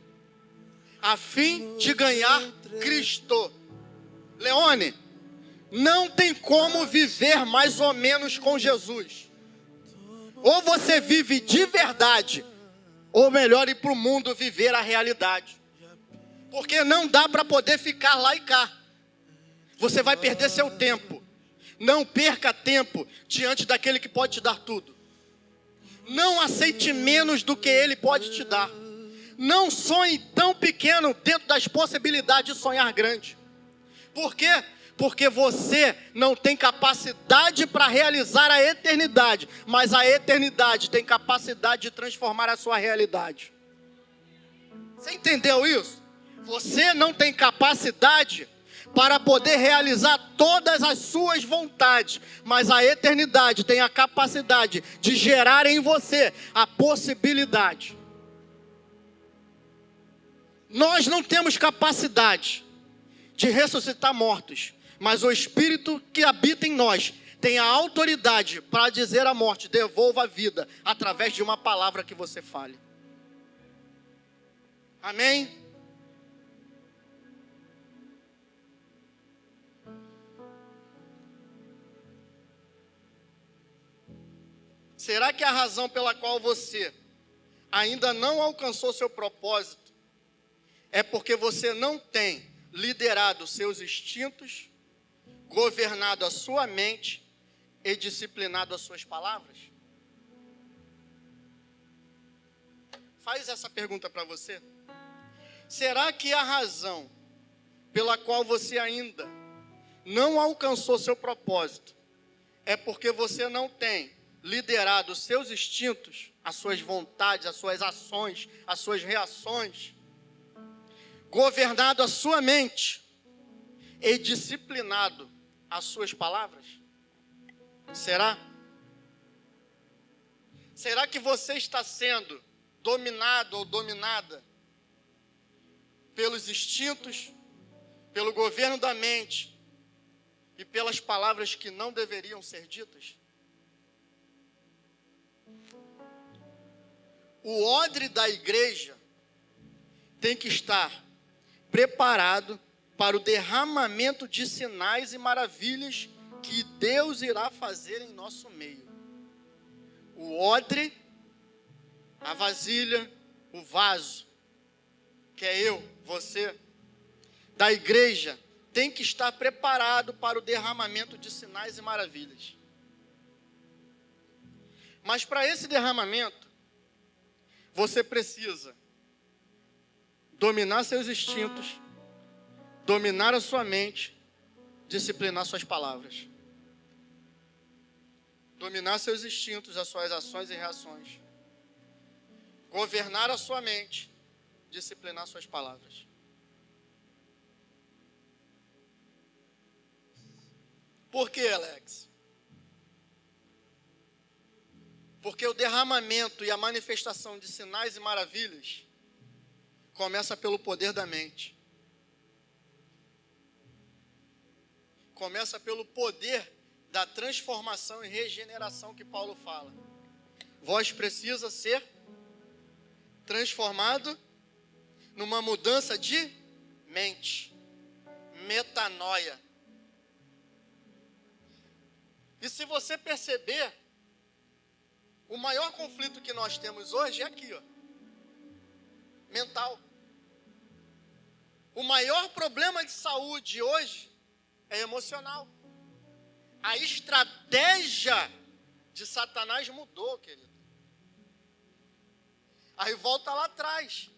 A fim de ganhar Cristo. Leone, não tem como viver mais ou menos com Jesus. Ou você vive de verdade, ou melhor, ir para o mundo viver a realidade. Porque não dá para poder ficar lá e cá. Você vai perder seu tempo. Não perca tempo diante daquele que pode te dar tudo. Não aceite menos do que ele pode te dar. Não sonhe tão pequeno dentro das possibilidades de sonhar grande. Por quê? Porque você não tem capacidade para realizar a eternidade. Mas a eternidade tem capacidade de transformar a sua realidade. Você entendeu isso? Você não tem capacidade para poder realizar todas as suas vontades, mas a eternidade tem a capacidade de gerar em você a possibilidade. Nós não temos capacidade de ressuscitar mortos, mas o Espírito que habita em nós tem a autoridade para dizer à morte: devolva a vida, através de uma palavra que você fale. Amém? Será que a razão pela qual você ainda não alcançou seu propósito é porque você não tem liderado seus instintos, governado a sua mente e disciplinado as suas palavras? Faz essa pergunta para você. Será que a razão pela qual você ainda não alcançou seu propósito é porque você não tem liderado os seus instintos, as suas vontades, as suas ações, as suas reações, governado a sua mente e disciplinado as suas palavras? Será? Será que você está sendo dominado ou dominada pelos instintos, pelo governo da mente e pelas palavras que não deveriam ser ditas? O odre da igreja tem que estar preparado para o derramamento de sinais e maravilhas que Deus irá fazer em nosso meio. O odre, a vasilha, o vaso, que é eu, você, da igreja, tem que estar preparado para o derramamento de sinais e maravilhas. Mas para esse derramamento, você precisa dominar seus instintos, dominar a sua mente, disciplinar suas palavras. Dominar seus instintos, as suas ações e reações. Governar a sua mente, disciplinar suas palavras. Por quê, Alex? Porque o derramamento e a manifestação de sinais e maravilhas começa pelo poder da mente. Começa pelo poder da transformação e regeneração que Paulo fala. Vós precisa ser transformado numa mudança de mente, metanoia. E se você perceber, o maior conflito que nós temos hoje é aqui, ó, mental. O maior problema de saúde hoje é emocional. A estratégia de Satanás mudou, querido. Aí volta lá atrás.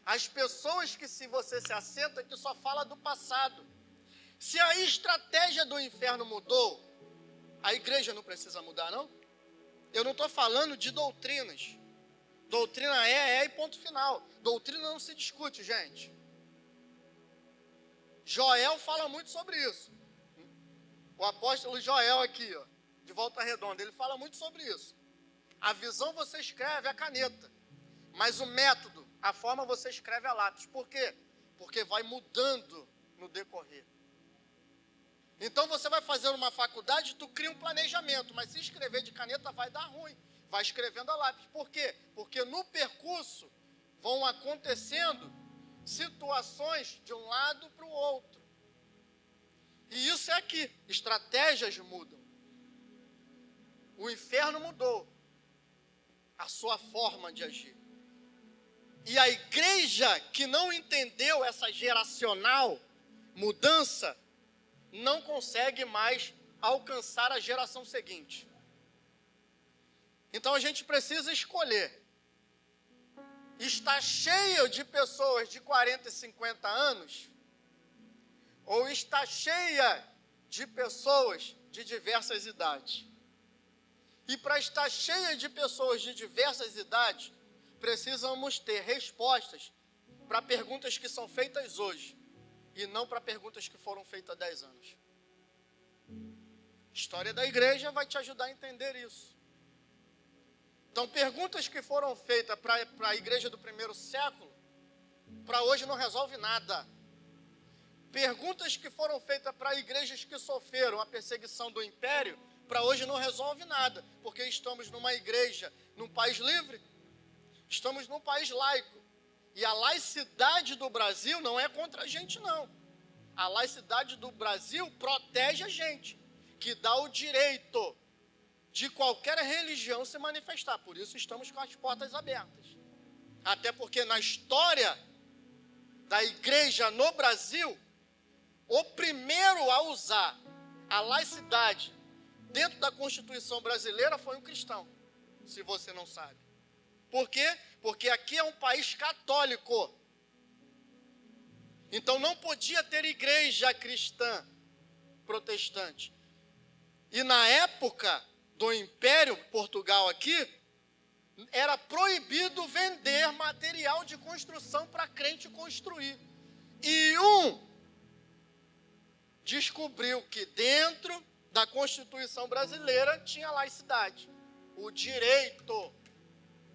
As pessoas que se você se assenta que só fala do passado. Se a estratégia do inferno mudou, a igreja não precisa mudar, não? Eu não estou falando de doutrinas. Doutrina é e ponto final. Doutrina não se discute, gente. Joel fala muito sobre isso. O apóstolo Joel aqui, ó, de Volta Redonda, ele fala muito sobre isso. A visão você escreve a caneta, mas o método, a forma você escreve a lápis. Por quê? Porque vai mudando no decorrer. Então você vai fazer uma faculdade, tu cria um planejamento, mas se escrever de caneta vai dar ruim. Vai escrevendo a lápis. Por quê? Porque no percurso vão acontecendo situações de um lado para o outro. E isso é aqui. Estratégias mudam. O inferno mudou a sua forma de agir. E a igreja que não entendeu essa geracional mudança, não consegue mais alcançar a geração seguinte. Então a gente precisa escolher. Está cheio de pessoas de 40 e 50 anos, ou está cheia de pessoas de diversas idades. E para estar cheia de pessoas de diversas idades, precisamos ter respostas para perguntas que são feitas hoje, e não para perguntas que foram feitas há 10 anos. História da igreja vai te ajudar a entender isso. Então, perguntas que foram feitas para a igreja do primeiro século, para hoje não resolve nada. Perguntas que foram feitas para igrejas que sofreram a perseguição do império, para hoje não resolve nada, porque estamos numa igreja, num país livre, estamos num país laico. E a laicidade do Brasil não é contra a gente, não. A laicidade do Brasil protege a gente, que dá o direito de qualquer religião se manifestar. Por isso estamos com as portas abertas. Até porque na história da igreja no Brasil, o primeiro a usar a laicidade dentro da Constituição brasileira foi um cristão, se você não sabe. Por quê? Porque aqui é um país católico. Então não podia ter igreja cristã protestante. E na época do Império Portugal aqui, era proibido vender material de construção para crente construir. E descobriu que dentro da Constituição brasileira tinha laicidade, o direito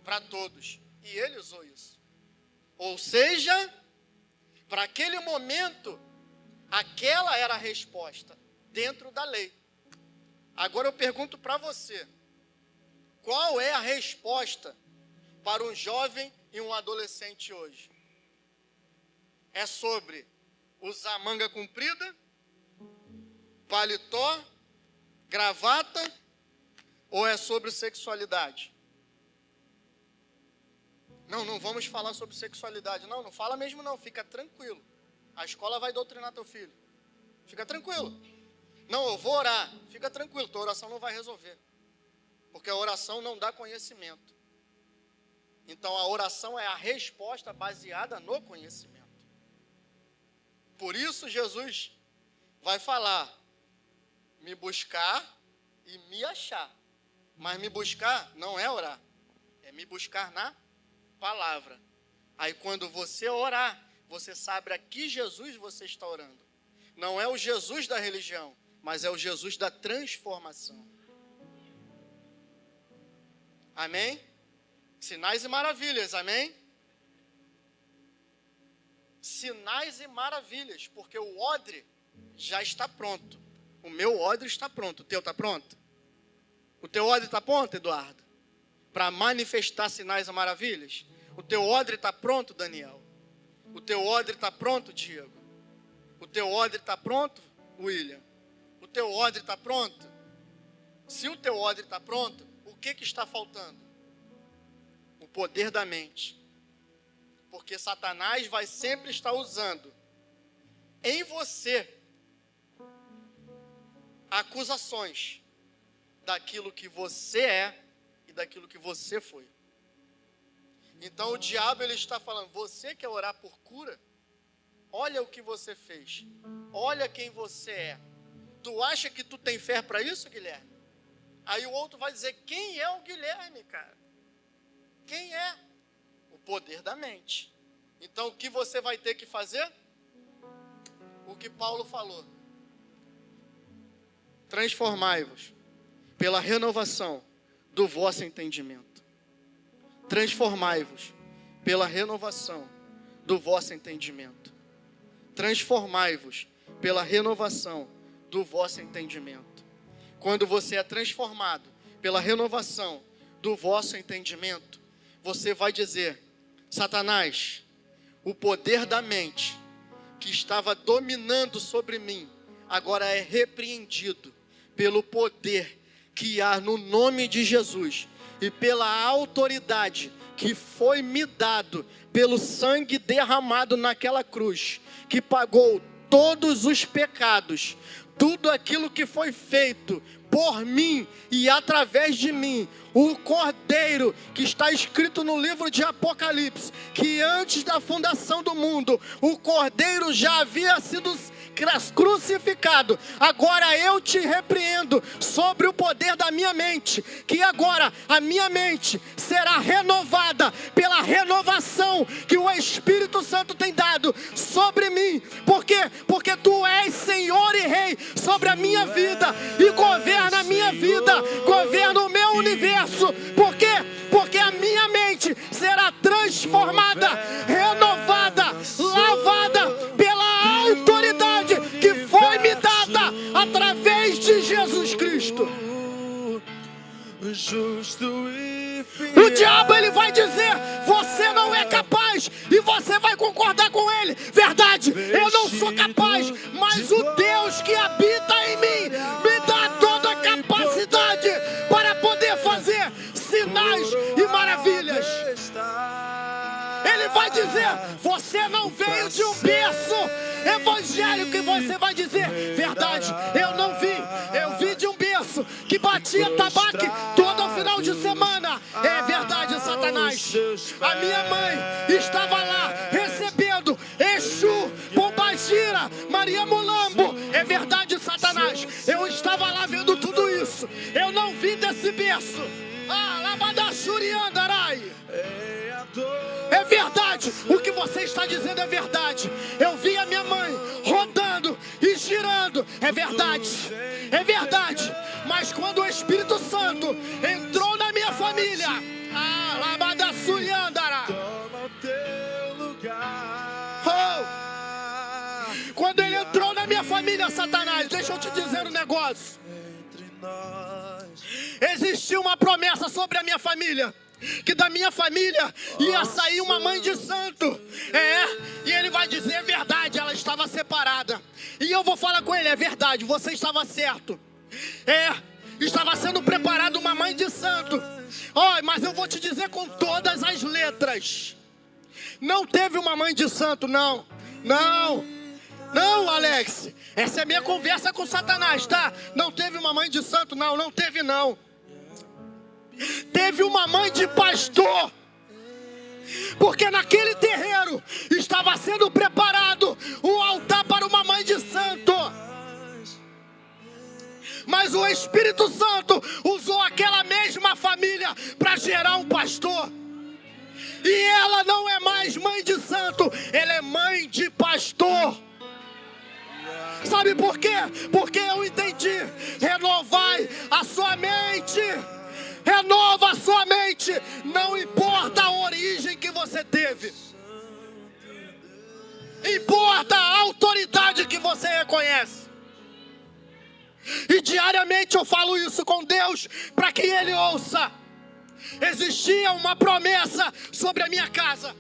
para todos. E ele usou isso. Ou seja, para aquele momento, aquela era a resposta dentro da lei. Agora eu pergunto para você, qual é a resposta para um jovem e um adolescente hoje? É sobre usar manga comprida, paletó, gravata, ou é sobre sexualidade? Não vamos falar sobre sexualidade. Não fala mesmo não, fica tranquilo. A escola vai doutrinar teu filho. Fica tranquilo. Não, eu vou orar. Fica tranquilo, tua oração não vai resolver. Porque a oração não dá conhecimento. Então a oração é a resposta baseada no conhecimento. Por isso Jesus vai falar, me buscar e me achar. Mas me buscar não é orar, é me buscar na palavra. Aí quando você orar, você sabe a que Jesus você está orando. Não é o Jesus da religião, mas é o Jesus da transformação. Amém? Sinais e maravilhas, amém? Sinais e maravilhas, porque o odre já está pronto. O meu odre está pronto, o teu está pronto? O teu odre está pronto, Eduardo? Para manifestar sinais e maravilhas? O teu odre está pronto, Daniel? O teu odre está pronto, Diego? O teu odre está pronto, William? O teu odre está pronto? Se o teu odre está pronto, o que está faltando? O poder da mente. Porque Satanás vai sempre estar usando em você acusações daquilo que você é e daquilo que você foi. Então o diabo ele está falando, você quer orar por cura? Olha o que você fez. Olha quem você é. Tu acha que tu tem fé para isso, Guilherme? Aí o outro vai dizer, quem é o Guilherme, cara? Quem é? O poder da mente. Então o que você vai ter que fazer? O que Paulo falou. Transformai-vos pela renovação do vosso entendimento. Transformai-vos pela renovação do vosso entendimento. Transformai-vos pela renovação do vosso entendimento. Quando você é transformado pela renovação do vosso entendimento, você vai dizer, Satanás, o poder da mente que estava dominando sobre mim, agora é repreendido pelo poder que há no nome de Jesus e pela autoridade que foi me dado pelo sangue derramado naquela cruz, que pagou todos os pecados, tudo aquilo que foi feito por mim e através de mim, o Cordeiro que está escrito no livro de Apocalipse, que antes da fundação do mundo, o Cordeiro já havia sido crucificado. Agora eu te repreendo sobre o poder da minha mente, que agora a minha mente será renovada pela renovação que o Espírito Santo tem dado sobre mim. Por quê? Porque tu és Senhor e Rei sobre a minha vida e governa a minha vida, governa o meu universo. Por quê? Porque a minha mente será transformada, renovada, lavada pela autoridade que foi me dada através de Jesus Cristo. O diabo ele vai dizer, você não é capaz, e você vai concordar com ele. Verdade, eu não sou capaz, mas o Deus que habita em mim me dá toda a capacidade para poder fazer sinais e maravilhas. Ele vai dizer, você não veio de um berço evangélico, e você vai dizer, verdade, eu não vim, eu vim de um berço que batia tabaque todo final de semana. É verdade, Satanás. A minha mãe estava lá recebendo Exu, Pombagira, Maria Mulambo. É verdade, Satanás. Eu estava lá vendo tudo isso. Eu não vim desse berço. É verdade, o que você está dizendo é verdade. Eu vi a minha mãe rodando e girando É verdade, é verdade. Mas quando o Espírito Santo entrou na minha família, toma o teu lugar. Quando ele entrou na minha família, Satanás, deixa eu te dizer um negócio. Entre nós. Existia uma promessa sobre a minha família, que da minha família ia sair uma mãe de santo. E ele vai dizer, é verdade, ela estava separada. E eu vou falar com ele, é verdade, você estava certo. Estava sendo preparada uma mãe de santo. Mas eu vou te dizer com todas as letras, não teve uma mãe de santo, não, Alex, essa é a minha conversa com Satanás, tá? Não teve uma mãe de santo, não teve não. Teve uma mãe de pastor, porque naquele terreiro estava sendo preparado um altar para uma mãe de santo. Mas o Espírito Santo usou aquela mesma família para gerar um pastor. E ela não é mais mãe de santo, ela é mãe de pastor. Sabe por quê? Porque eu entendi. Renovai a sua mente. Renova a sua mente. Não importa a origem que você teve. Importa a autoridade que você reconhece. E diariamente eu falo isso com Deus para que Ele ouça. Existia uma promessa sobre a minha casa.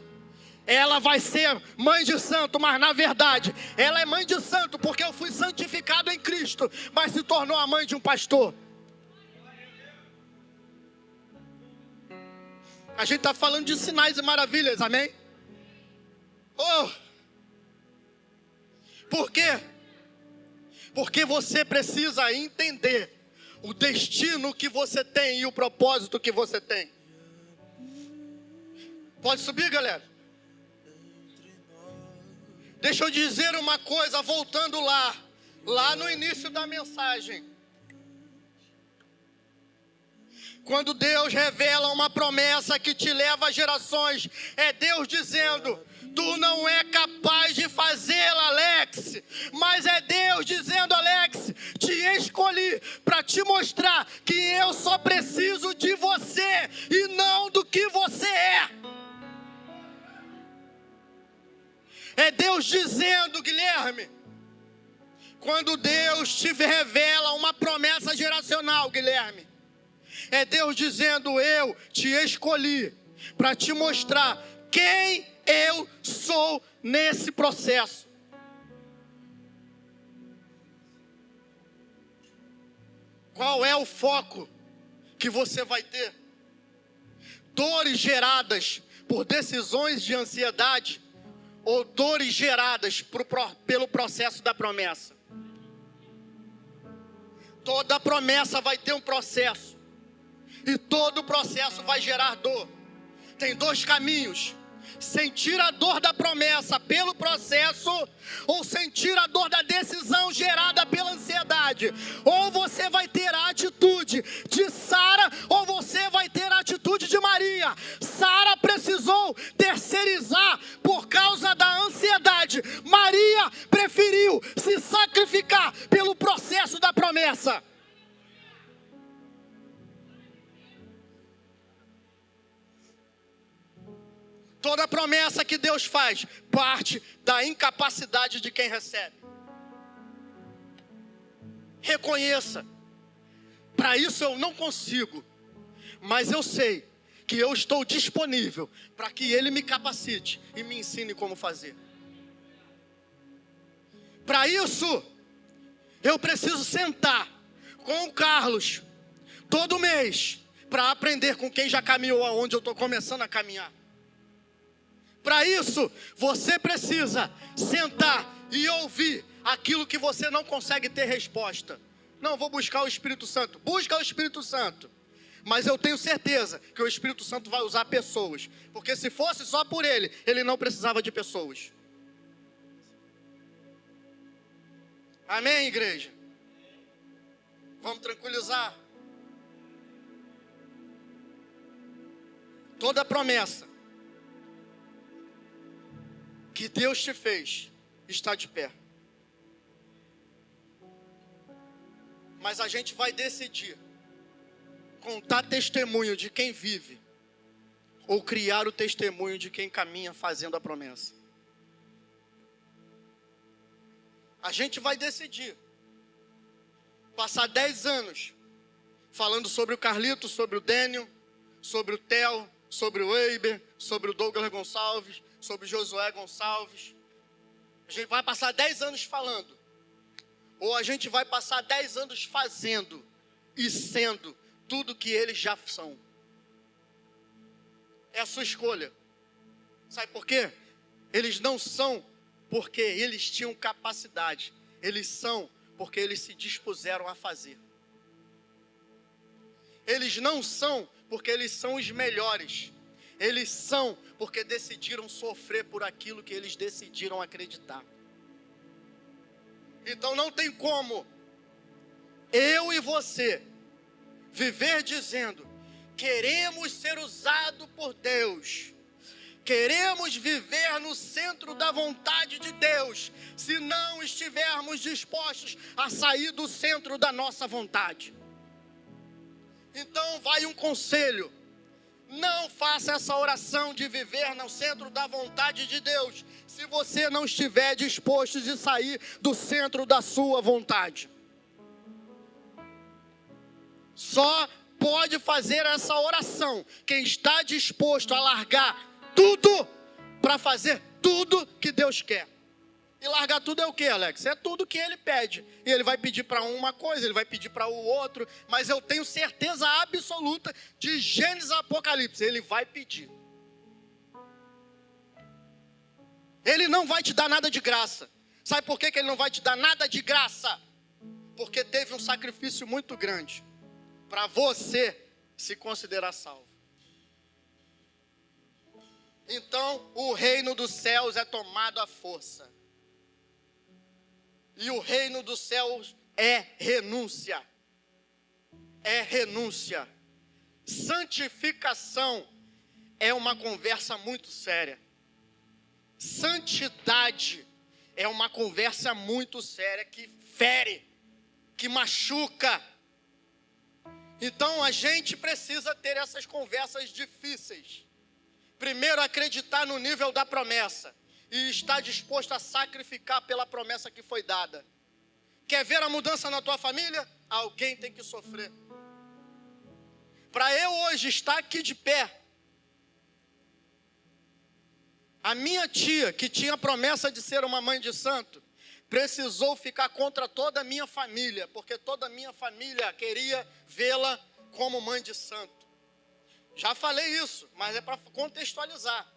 Ela vai ser mãe de santo, mas na verdade ela é mãe de santo porque eu fui santificado em Cristo, mas se tornou a mãe de um pastor. A gente está falando de sinais e maravilhas, amém? Por quê? Porque você precisa entender o destino que você tem e o propósito que você tem. Pode subir, galera? Deixa eu dizer uma coisa, voltando lá no início da mensagem. Quando Deus revela uma promessa que te leva a gerações, é Deus dizendo, tu não é capaz de fazê-la, Alex. Mas é Deus dizendo, Alex, te escolhi para te mostrar que eu só preciso de você e não do que você é. É Deus dizendo, Guilherme, quando Deus te revela uma promessa geracional, Guilherme, é Deus dizendo, eu te escolhi para te mostrar quem eu sou nesse processo. Qual é o foco que você vai ter? Dores geradas por decisões de ansiedade ou dores geradas pelo processo da promessa? Toda promessa vai ter um processo. E todo processo vai gerar dor. Tem dois caminhos: sentir a dor da promessa pelo processo, ou sentir a dor da decisão gerada pela ansiedade. Ou você vai ter a atitude de Sara, ou você vai ter a atitude de Maria. Sara precisou terceirizar por causa da ansiedade. Maria preferiu se sacrificar pelo processo da promessa. Toda promessa que Deus faz parte da incapacidade de quem recebe. Reconheça. Para isso eu não consigo, mas eu sei que eu estou disponível para que Ele me capacite e me ensine como fazer. Para isso, eu preciso sentar com o Carlos todo mês para aprender com quem já caminhou aonde eu estou começando a caminhar. Para isso, você precisa sentar e ouvir aquilo que você não consegue ter resposta. Não, vou buscar o Espírito Santo. Busca o Espírito Santo. Mas eu tenho certeza que o Espírito Santo vai usar pessoas. Porque se fosse só por ele, ele não precisava de pessoas. Amém, igreja? Vamos tranquilizar. Toda promessa que Deus te fez está de pé. Mas a gente vai decidir contar testemunho de quem vive ou criar o testemunho de quem caminha fazendo a promessa. A gente vai decidir passar 10 anos falando sobre o Carlito, sobre o Dênio, sobre o Theo, sobre o Eiber, sobre o Douglas Gonçalves, sobre o Josué Gonçalves. A gente vai passar 10 anos falando. Ou a gente vai passar 10 anos fazendo e sendo tudo que eles já são. É a sua escolha. Sabe por quê? Eles não são porque eles tinham capacidade. Eles são porque eles se dispuseram a fazer. Eles não são porque eles são os melhores. Eles são porque decidiram sofrer por aquilo que eles decidiram acreditar. Então não tem como eu e você viver dizendo: queremos ser usados por Deus, queremos viver no centro da vontade de Deus, se não estivermos dispostos a sair do centro da nossa vontade. Então vai um conselho: não faça essa oração de viver no centro da vontade de Deus, se você não estiver disposto de sair do centro da sua vontade. Só pode fazer essa oração quem está disposto a largar tudo para fazer tudo que Deus quer. E largar tudo é o que, Alex? É tudo que ele pede. E ele vai pedir para uma coisa, ele vai pedir para o outro. Mas eu tenho certeza absoluta, de Gênesis a Apocalipse, ele vai pedir. Ele não vai te dar nada de graça. Sabe por que ele não vai te dar nada de graça? Porque teve um sacrifício muito grande para você se considerar salvo. Então, o reino dos céus é tomado à força. E o reino dos céus é renúncia. É renúncia. Santificação é uma conversa muito séria. Santidade é uma conversa muito séria que fere, que machuca. Então a gente precisa ter essas conversas difíceis. Primeiro, acreditar no nível da promessa e estar disposto a sacrificar pela promessa que foi dada. Quer ver a mudança na tua família? Alguém tem que sofrer. Para eu hoje estar aqui de pé, a minha tia, que tinha a promessa de ser uma mãe de santo, precisou ficar contra toda a minha família, porque toda a minha família queria vê-la como mãe de santo. Já falei isso, mas é para contextualizar.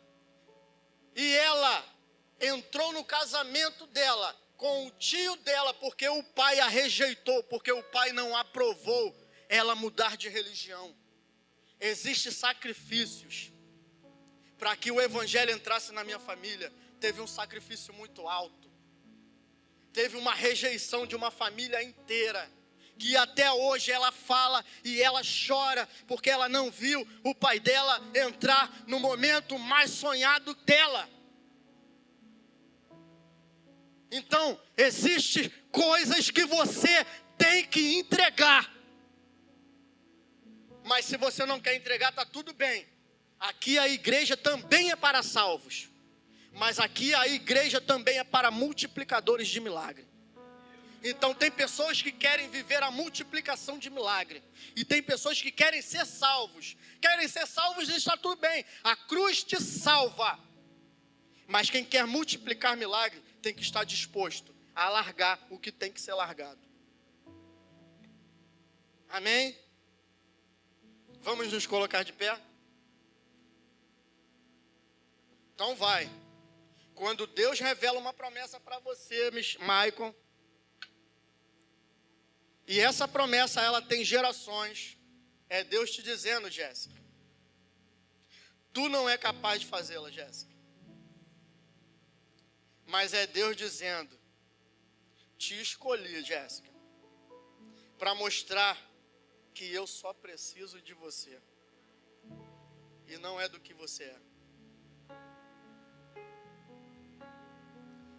E ela entrou no casamento dela com o tio dela, porque o pai a rejeitou, porque o pai não aprovou ela mudar de religião. Existem sacrifícios. Para que o evangelho entrasse na minha família, teve um sacrifício muito alto. Teve uma rejeição de uma família inteira, que até hoje ela fala e ela chora, porque ela não viu o pai dela entrar no momento mais sonhado dela. Então, existem coisas que você tem que entregar. Mas se você não quer entregar, está tudo bem. Aqui a igreja também é para salvos. Mas aqui a igreja também é para multiplicadores de milagre. Então tem pessoas que querem viver a multiplicação de milagre. E tem pessoas que querem ser salvos. Querem ser salvos e está tudo bem. A cruz te salva. Mas quem quer multiplicar milagre tem que estar disposto a largar o que tem que ser largado. Amém? Vamos nos colocar de pé? Então vai. Quando Deus revela uma promessa para você, Maicon, e essa promessa ela tem gerações, é Deus te dizendo, Jéssica, tu não é capaz de fazê-la, Jéssica. Mas é Deus dizendo, te escolhi, Jéssica, para mostrar que eu só preciso de você. E não é do que você é.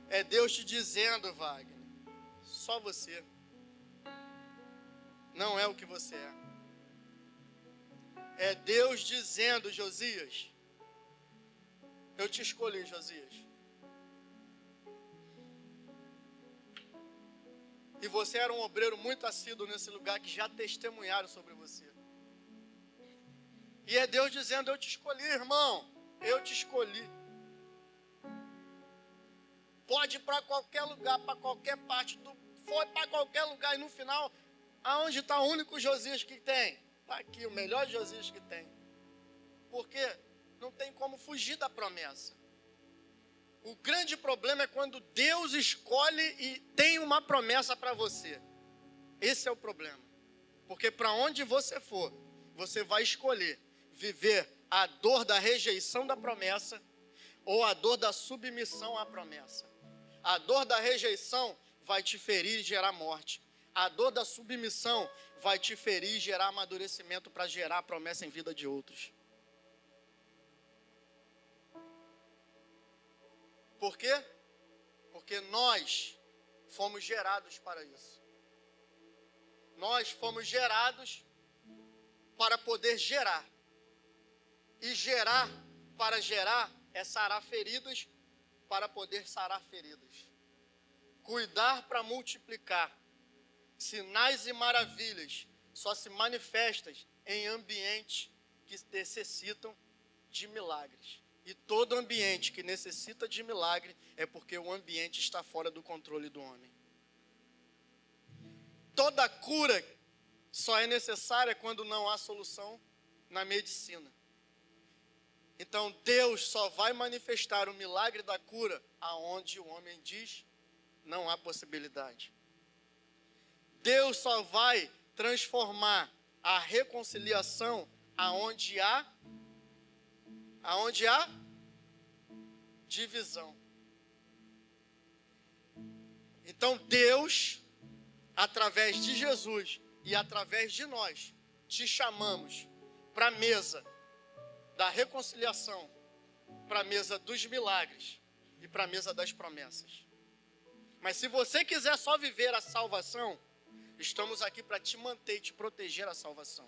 É Deus te dizendo, Wagner, só você. não é o que você é. É Deus dizendo, Josias, eu te escolhi, Josias. E você era um obreiro muito assíduo nesse lugar que já testemunharam sobre você. E é Deus dizendo, eu te escolhi, irmão. Eu te escolhi. Pode ir para qualquer lugar, para qualquer parte. Foi para qualquer lugar. E no final, aonde está o único Josias que tem? Está aqui, o melhor Josias que tem. Porque não tem como fugir da promessa. O grande problema é quando Deus escolhe e tem uma promessa para você. Esse é o problema. Porque para onde você for, você vai escolher viver a dor da rejeição da promessa ou a dor da submissão à promessa. A dor da rejeição vai te ferir e gerar morte. A dor da submissão vai te ferir e gerar amadurecimento para gerar a promessa em vida de outros. Por quê? Porque nós fomos gerados para isso. Nós fomos gerados para poder gerar. E gerar, para gerar, é sarar feridas para poder sarar feridas. Cuidar para multiplicar. Sinais e maravilhas só se manifestam em ambientes que necessitam de milagres. E todo ambiente que necessita de milagre é porque o ambiente está fora do controle do homem. Toda cura só é necessária quando não há solução na medicina. Então Deus só vai manifestar o milagre da cura aonde o homem diz não há possibilidade. Deus só vai transformar a reconciliação aonde há divisão. Então Deus, através de Jesus e através de nós, te chamamos para a mesa da reconciliação, para a mesa dos milagres e para a mesa das promessas. Mas se você quiser só viver a salvação, estamos aqui para te manter e te proteger a salvação.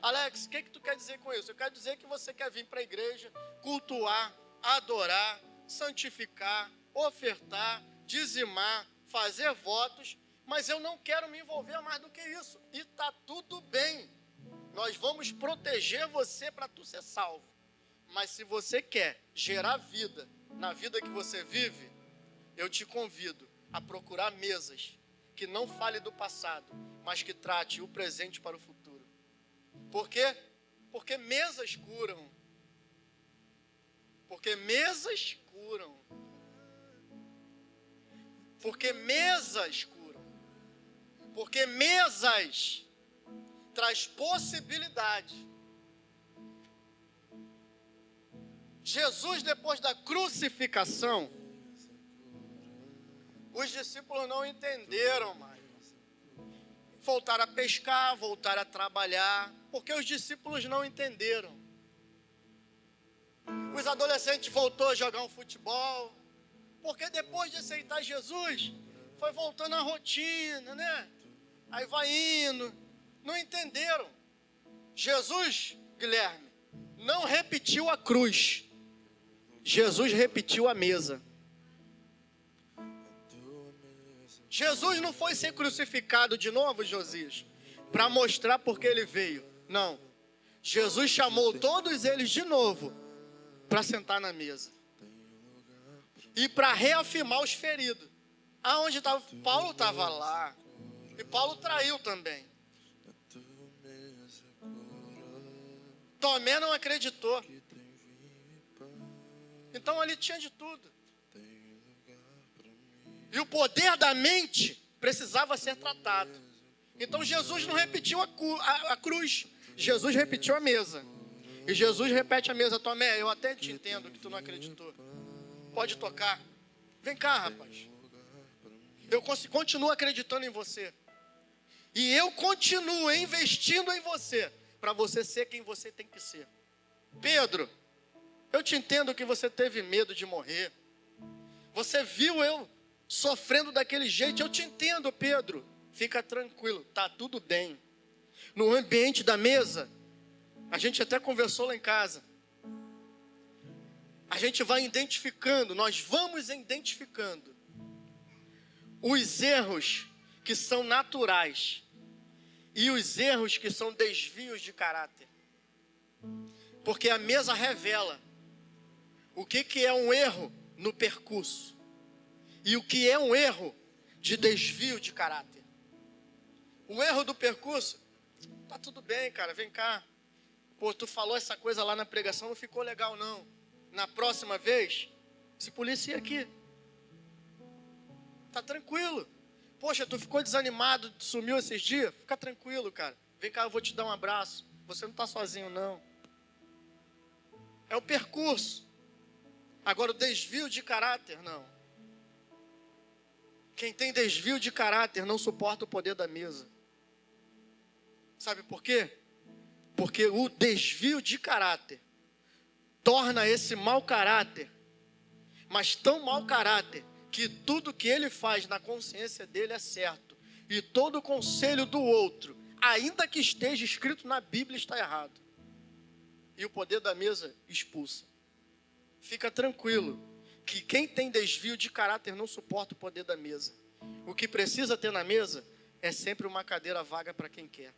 Alex, o que tu quer dizer com isso? Eu quero dizer que você quer vir para a igreja, cultuar, adorar, santificar, ofertar, dizimar, fazer votos, mas eu não quero me envolver mais do que isso. E está tudo bem. Nós vamos proteger você para tu ser salvo. Mas se você quer gerar vida na vida que você vive, eu te convido a procurar mesas que não fale do passado, mas que trate o presente para o futuro. Por quê? Porque mesas curam. Porque mesas curam. Porque mesas curam. Porque mesas traz possibilidade. Jesus, depois da crucificação, os discípulos não entenderam mais. Voltaram a pescar, voltaram a trabalhar, porque os discípulos não entenderam. Os adolescentes voltaram a jogar um futebol, porque depois de aceitar Jesus, foi voltando à rotina, né? Aí vai indo, não entenderam. Jesus, Guilherme, não repetiu a cruz. Jesus repetiu a mesa. Jesus não foi ser crucificado de novo, Josias, para mostrar porque ele veio. Não. Jesus chamou todos eles de novo para sentar na mesa. E para reafirmar os feridos. Aonde estava? Paulo estava lá. E Paulo traiu também. Tomé não acreditou. Então ali tinha de tudo. E o poder da mente precisava ser tratado. Então Jesus não repetiu a cruz. Jesus repetiu a mesa. E Jesus repete a mesa. Tomé, eu até te entendo que tu não acreditou. Pode tocar. Vem cá, rapaz. Eu continuo acreditando em você. E eu continuo investindo em você. Para você ser quem você tem que ser. Pedro, eu te entendo que você teve medo de morrer. Você viu eu sofrendo daquele jeito. Eu te entendo, Pedro. Fica tranquilo, tá tudo bem. No ambiente da mesa, a gente até conversou lá em casa. A gente vai identificando, nós vamos identificando os erros que são naturais e os erros que são desvios de caráter. Porque a mesa revela o que é um erro no percurso e o que é um erro de desvio de caráter. O erro do percurso, tá tudo bem, cara, vem cá. Pô, tu falou essa coisa lá na pregação, não ficou legal não. Na próxima vez, se policia aqui. Tá tranquilo. Poxa, tu ficou desanimado, sumiu esses dias? Fica tranquilo, cara. Vem cá, eu vou te dar um abraço. Você não tá sozinho, não. É o percurso. Agora, o desvio de caráter, não. Quem tem desvio de caráter não suporta o poder da mesa. Sabe por quê? Porque o desvio de caráter torna esse mau caráter, mas tão mau caráter, que tudo que ele faz na consciência dele é certo. E todo o conselho do outro, ainda que esteja escrito na Bíblia, está errado. E o poder da mesa expulsa. Fica tranquilo, que quem tem desvio de caráter não suporta o poder da mesa. O que precisa ter na mesa é sempre uma cadeira vaga para quem quer.